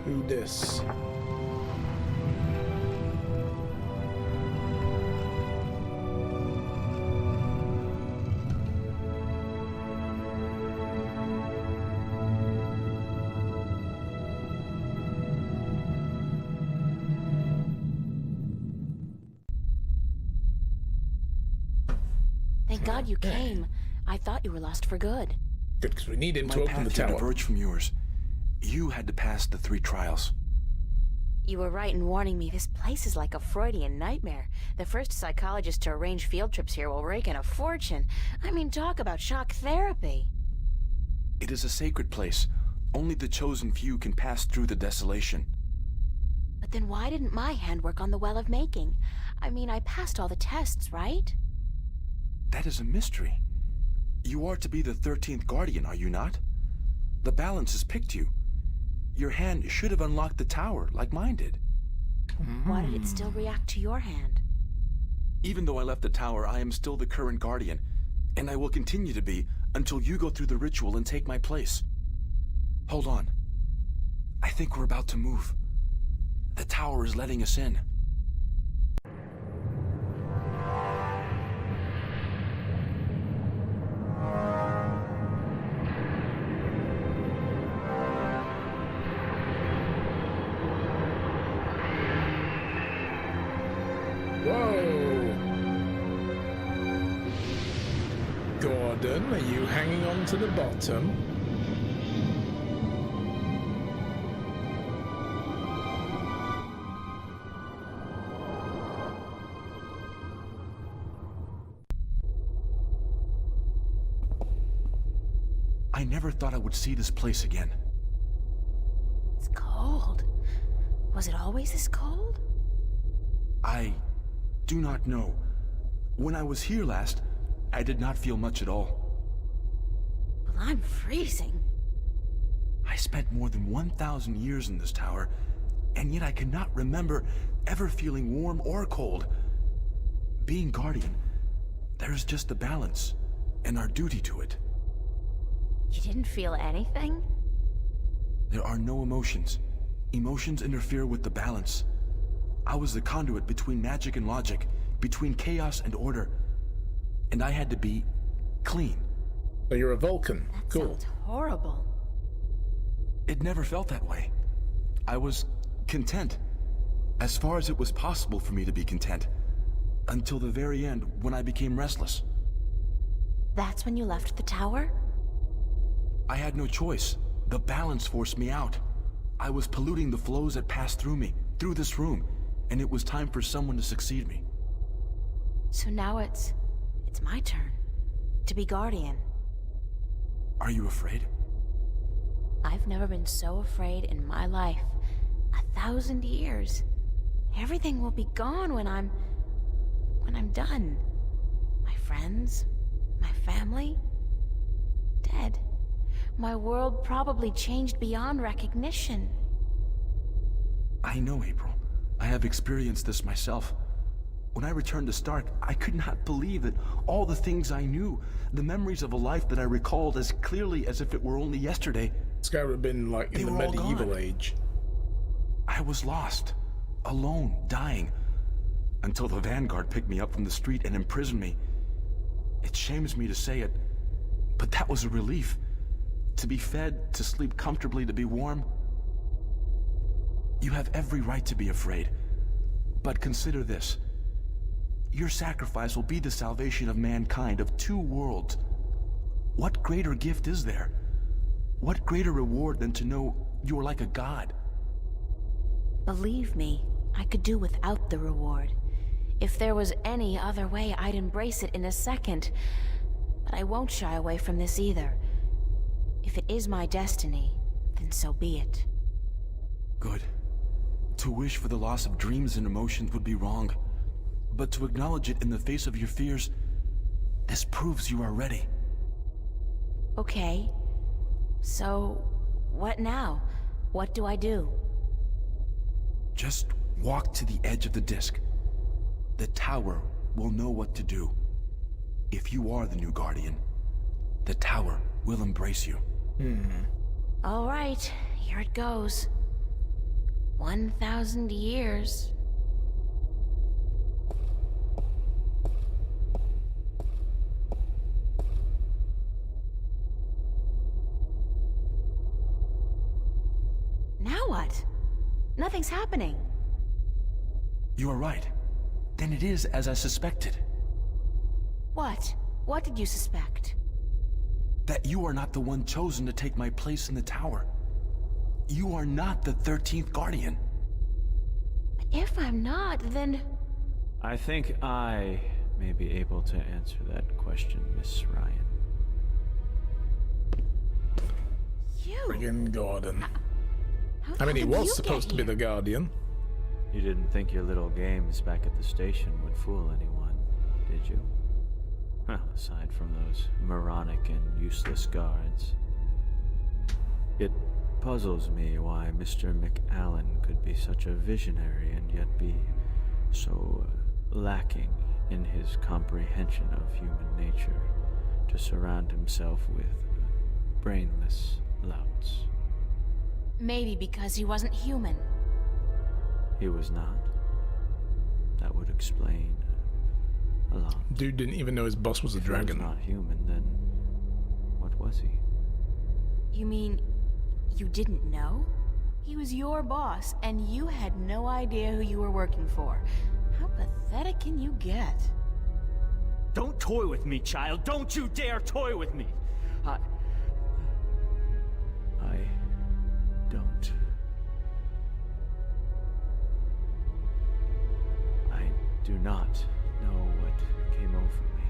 Who dis? Thank God you came. I thought you were lost for good. Good, because we need him My to open path the here tower. diverged from yours. You had to pass the 3 trials. You were right in warning me. This place is like a Freudian nightmare. The first psychologist to arrange field trips here will rake in a fortune. I mean, talk about shock therapy. It is a sacred place. Only the chosen few can pass through the desolation. But then why didn't my hand work on the Well of Making? I mean, I passed all the tests, right? That is a mystery. You are to be the 13th Guardian, are you not? The balance has picked you. Your hand should have unlocked the tower, like mine did. Why did it still react to your hand? Even though I left the tower, I am still the current Guardian, and I will continue to be until you go through the ritual and take my place. Hold on. I think we're about to move. The tower is letting us in. Whoa! Gordon, are you hanging on to the bottom? I never thought I would see this place again. It's cold. Was it always this cold? I do not know. When I was here last, I did not feel much at all. Well, I'm freezing. I spent more than 1,000 years in this tower, and yet I cannot remember ever feeling warm or cold. Being Guardian, there is just the balance, and our duty to it. You didn't feel anything? There are no emotions. Emotions interfere with the balance. I was the conduit between magic and logic, between chaos and order, and I had to be clean. So you're a Vulcan. That Cool. sounds horrible. It never felt that way. I was content, as far as it was possible for me to be content, until the very end when I became restless. That's when you left the tower? I had no choice. The balance forced me out. I was polluting the flows that passed through me, through this room, and it was time for someone to succeed me. So now it's my turn to be Guardian. Are you afraid? I've never been so afraid in my life. 1,000 years. Everything will be gone when I'm done. My friends, my family, dead. My world probably changed beyond recognition. I know, April. I have experienced this myself. When I returned to Stark, I could not believe that all the things I knew, the memories of a life that I recalled as clearly as if it were only yesterday, This guy would have been like They in the were all medieval gone. age. I was lost, alone, dying, until the Vanguard picked me up from the street and imprisoned me. It shames me to say it, but that was a relief. To be fed, to sleep comfortably, to be warm. You have every right to be afraid, but consider this. Your sacrifice will be the salvation of mankind, of two worlds. What greater gift is there? What greater reward than to know you are like a god? Believe me, I could do without the reward. If there was any other way, I'd embrace it in a second. But I won't shy away from this either. If it is my destiny, then so be it. Good. To wish for the loss of dreams and emotions would be wrong. But to acknowledge it in the face of your fears, this proves you are ready. Okay. So, what now? What do I do? Just walk to the edge of the disc. The tower will know what to do. If you are the new Guardian, the tower will embrace you. All right, here it goes. 1,000 years. Now what? Nothing's happening. You are right. Then it is as I suspected. What? What did you suspect? That you are not the one chosen to take my place in the tower. You are not the 13th Guardian. If I'm not, then... I think I may be able to answer that question, Miss Ryan. you? Friggin' Gordon. How I mean, he did was you supposed get to be here? the Guardian. You didn't think your little games back at the station would fool anyone, did you? Well, aside from those moronic and useless guards. It puzzles me why Mr. McAllen could be such a visionary and yet be so lacking in his comprehension of human nature to surround himself with brainless louts. Maybe because he wasn't human. He was not. That would explain a lot. Dude didn't even know his boss was a If he was dragon. not human, then what was he? You mean you didn't know? He was your boss, and you had no idea who you were working for. How pathetic can you get? Don't toy with me, child! Don't you dare toy with me! I don't. I do not know what came over me.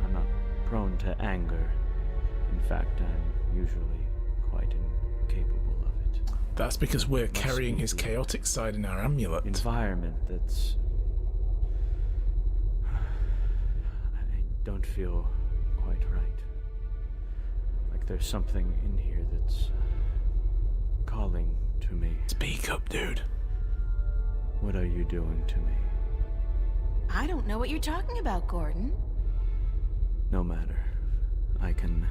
I'm not prone to anger. In fact, I'm usually quite incapable of it. That's because we're Must carrying be his the chaotic side in our amulet. Environment that's... I don't feel quite right. Like there's something in here that's calling to me. Speak up, dude. What are you doing to me? I don't know what you're talking about, Gordon. No matter. I can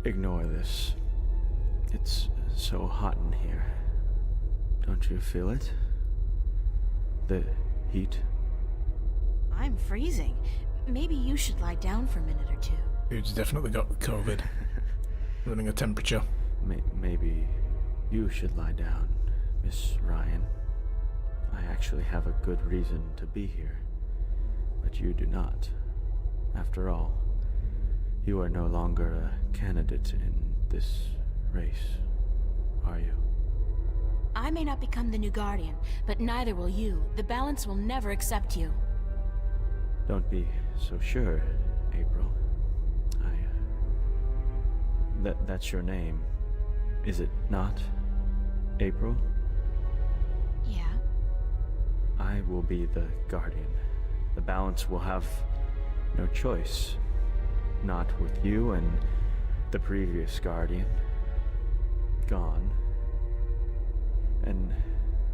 ignore this. It's so hot in here. Don't you feel it? The heat? I'm freezing. Maybe you should lie down for a minute or two. Dude's definitely got COVID. Running a temperature. Maybe you should lie down, Miss Ryan. I actually have a good reason to be here, but you do not. After all, you are no longer a candidate in this race, are you? I may not become the new Guardian, but neither will you. The balance will never accept you. Don't be so sure, April. That's your name, is it not, April? Yeah? I will be the Guardian. The balance will have no choice. Not with you and the previous Guardian gone. And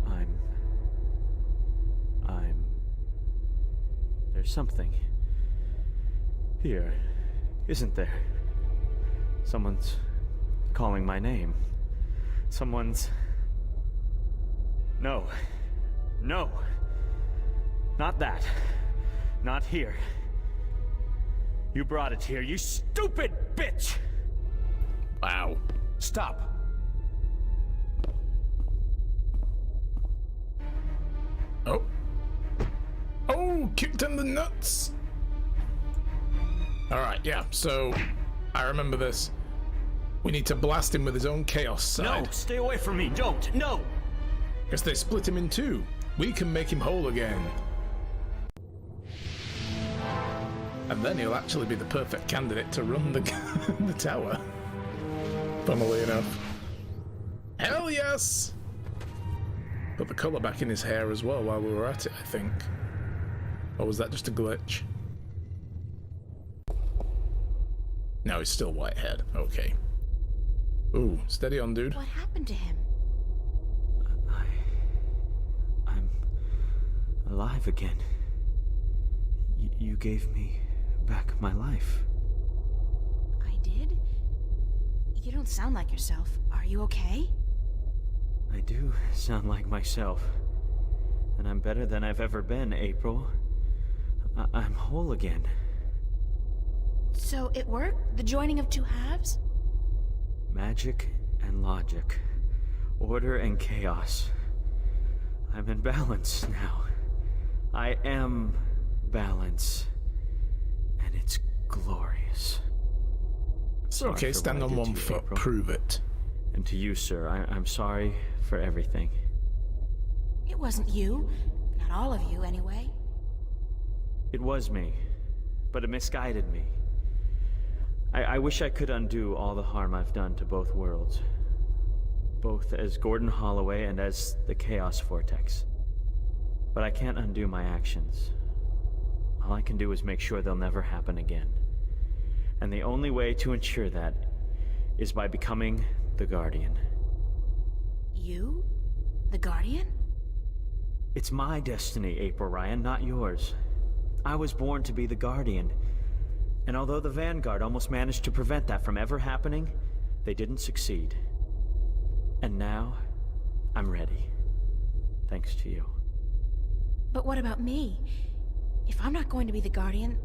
I'm... There's something here, isn't there? Someone's calling my name. Someone's... No. No. Not that. Not here. You brought it here, you stupid bitch! Wow. Stop. Oh. Oh, kicked in the nuts. Alright, yeah, so I remember this. We need to blast him with his own chaos side. No, stay away from me, don't! No! Because they split him in two. We can make him whole again. And then he'll actually be the perfect candidate to run the, the tower. Funnily enough. Hell yes! Put the colour back in his hair as well while we were at it, I think. Or was that just a glitch? No, he's still white-haired. Okay. Ooh, steady on, dude. What happened to him? I'm alive again. You gave me back my life. I did? You don't sound like yourself. Are you okay? I do sound like myself. And I'm better than I've ever been, April. I'm whole again. So it worked? The joining of two halves? Magic and logic. Order and chaos. I'm in balance now. I am balance. And it's glorious. Sorry Okay, for stand what I on did one to you, foot. April. Prove it. And to you, sir, I'm sorry for everything. It wasn't you. Not all of you, anyway. It was me, but it misguided me. I wish I could undo all the harm I've done to both worlds. Both as Gordon Holloway and as the Chaos Vortex. But I can't undo my actions. All I can do is make sure they'll never happen again. And the only way to ensure that is by becoming the Guardian. You? The Guardian? It's my destiny, April Ryan, not yours. I was born to be the Guardian. And although the Vanguard almost managed to prevent that from ever happening, they didn't succeed. And now, I'm ready. Thanks to you. But what about me? If I'm not going to be the Guardian,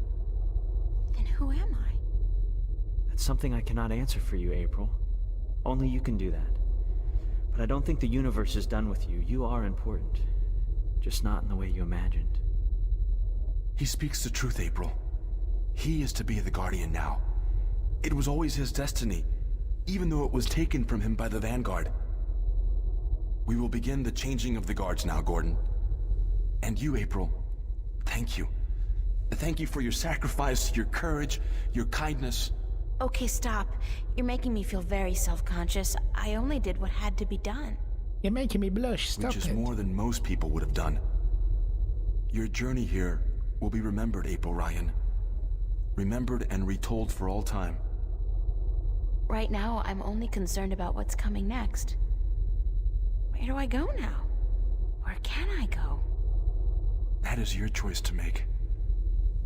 then who am I? That's something I cannot answer for you, April. Only you can do that. But I don't think the universe is done with you. You are important. Just not in the way you imagined. He speaks the truth, April. He is to be the Guardian now. It was always his destiny, even though it was taken from him by the Vanguard. We will begin the changing of the guards now, Gordon. And you, April, thank you. Thank you for your sacrifice, your courage, your kindness. Okay, stop. You're making me feel very self-conscious. I only did what had to be done. You're making me blush. Stop Which is it. more than most people would have done. Your journey here will be remembered, April Ryan. Remembered and retold for all time. Right now, I'm only concerned about what's coming next. Where do I go now? Where can I go? That is your choice to make.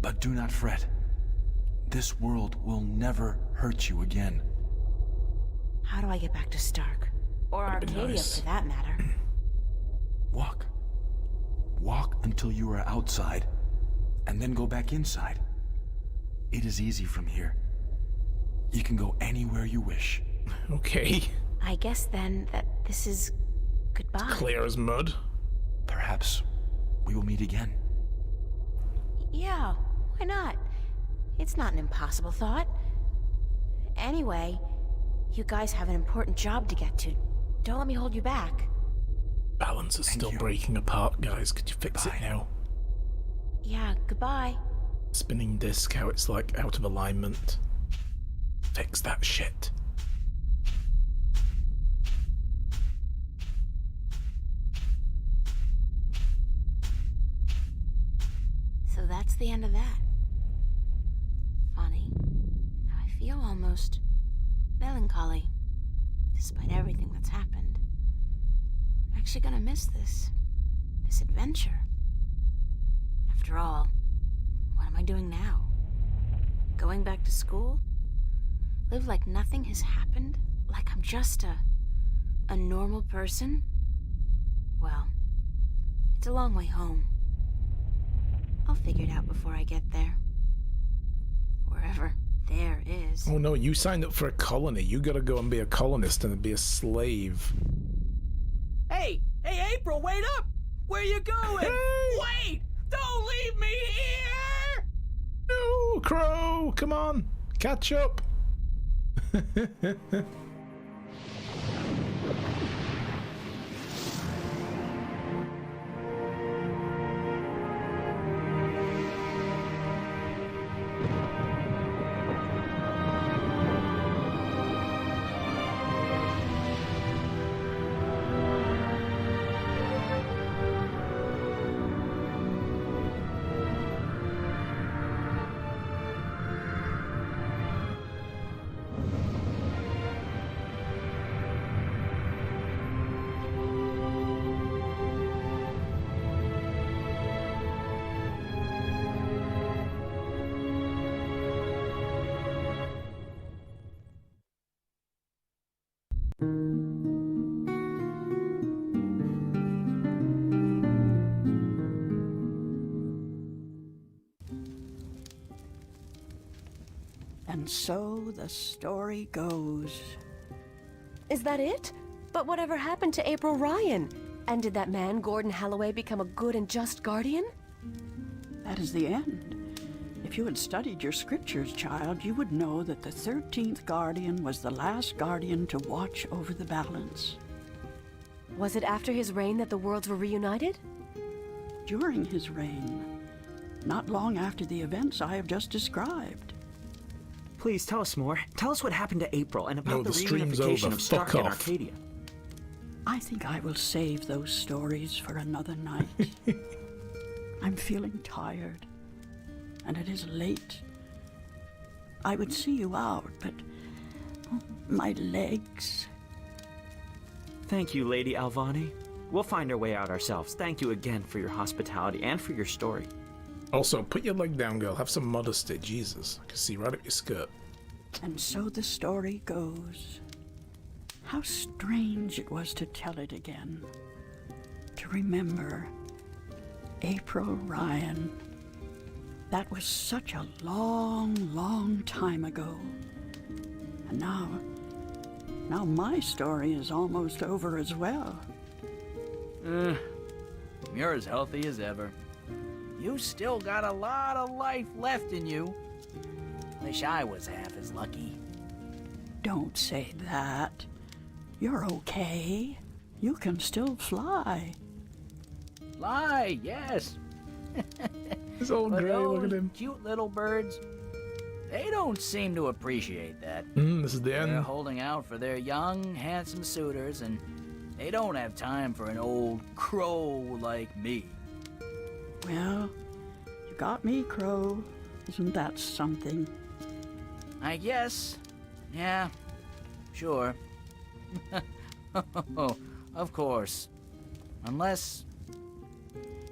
But do not fret. This world will never hurt you again. How do I get back to Stark? Or That'd be Arcadia, nice. for that matter. Walk. Walk until you are outside, and then go back inside. It is easy from here. You can go anywhere you wish. Okay. I guess then that this is goodbye. Clear as mud. Perhaps we will meet again. Yeah, why not? It's not an impossible thought. Anyway, you guys have an important job to get to. Don't let me hold you back. Balance is Thank still you. breaking apart, guys. Could you fix Bye. it now? Yeah, goodbye. Spinning disc, how it's like out of alignment. Fix that shit. So that's the end of that. Funny. I feel almost melancholy, despite everything that's happened. I'm actually gonna miss this adventure. After all, what am I doing now? Going back to school? Live like nothing has happened? Like I'm just a normal person? Well, it's a long way home. I'll figure it out before I get there. Wherever there is. Oh no, you signed up for a colony. You gotta go and be a colonist and be a slave. Hey, April, wait up! Where you going? Hey! Wait! Don't leave me here! No, Crow, come on, catch up. And so the story goes. Is that it? But whatever happened to April Ryan? And did that man, Gordon Holloway, become a good and just guardian? That is the end. If you had studied your scriptures, child, you would know that the 13th Guardian was the last Guardian to watch over the balance. Was it after his reign that the worlds were reunited? During his reign, not long after the events I have just described. Please tell us more. Tell us what happened to April and about No, the the stream's reunification over. of Stark Fuck and off. Arcadia. I think I will save those stories for another night. I'm feeling tired, and it is late. I would see you out, but my legs. Thank you, Lady Alvani. We'll find our way out ourselves. Thank you again for your hospitality and for your story. Also, put your leg down, girl. Have some modesty. Jesus. I can see right up your skirt. And so the story goes. How strange it was to tell it again. To remember April Ryan. That was such a long, long time ago. And now my story is almost over as well. You're as healthy as ever. You still got a lot of life left in you. Wish I was half as lucky. Don't say that. You're okay. You can still fly. Fly, yes. It's all But grey. Look at those him. cute little birds, they don't seem to appreciate that. This is the They're end. holding out for their young, handsome suitors, and they don't have time for an old crow like me. Well, you got me, Crow. Isn't that something? I guess. Yeah, sure. Of course. Unless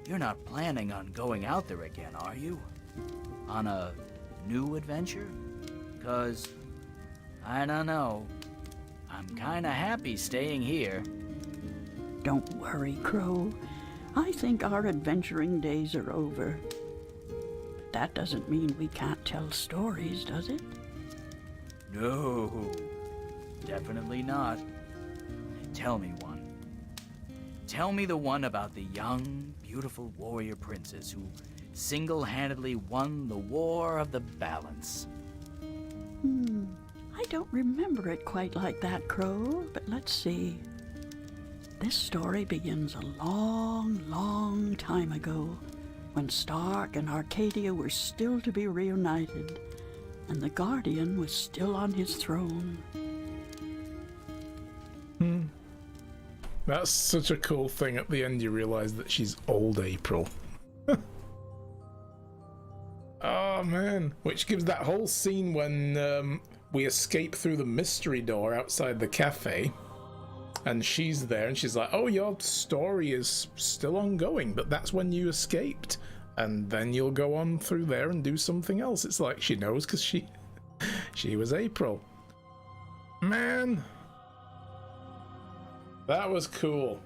you're not planning on going out there again, are you? On a new adventure? 'Cause, I don't know. I'm kinda happy staying here. Don't worry, Crow. I think our adventuring days are over. But that doesn't mean we can't tell stories, does it? No, definitely not. Tell me one. Tell me the one about the young, beautiful warrior princess who single-handedly won the War of the Balance. I don't remember it quite like that, Crow, but let's see. This story begins a long, long time ago, when Stark and Arcadia were still to be reunited, and the Guardian was still on his throne. That's such a cool thing. At the end, you realize that she's old April. Oh, man. Which gives that whole scene when we escape through the mystery door outside the cafe. And she's there, and she's like, oh, your story is still ongoing, but that's when you escaped. And then you'll go on through there and do something else. It's like she knows because she was April. Man. That was cool.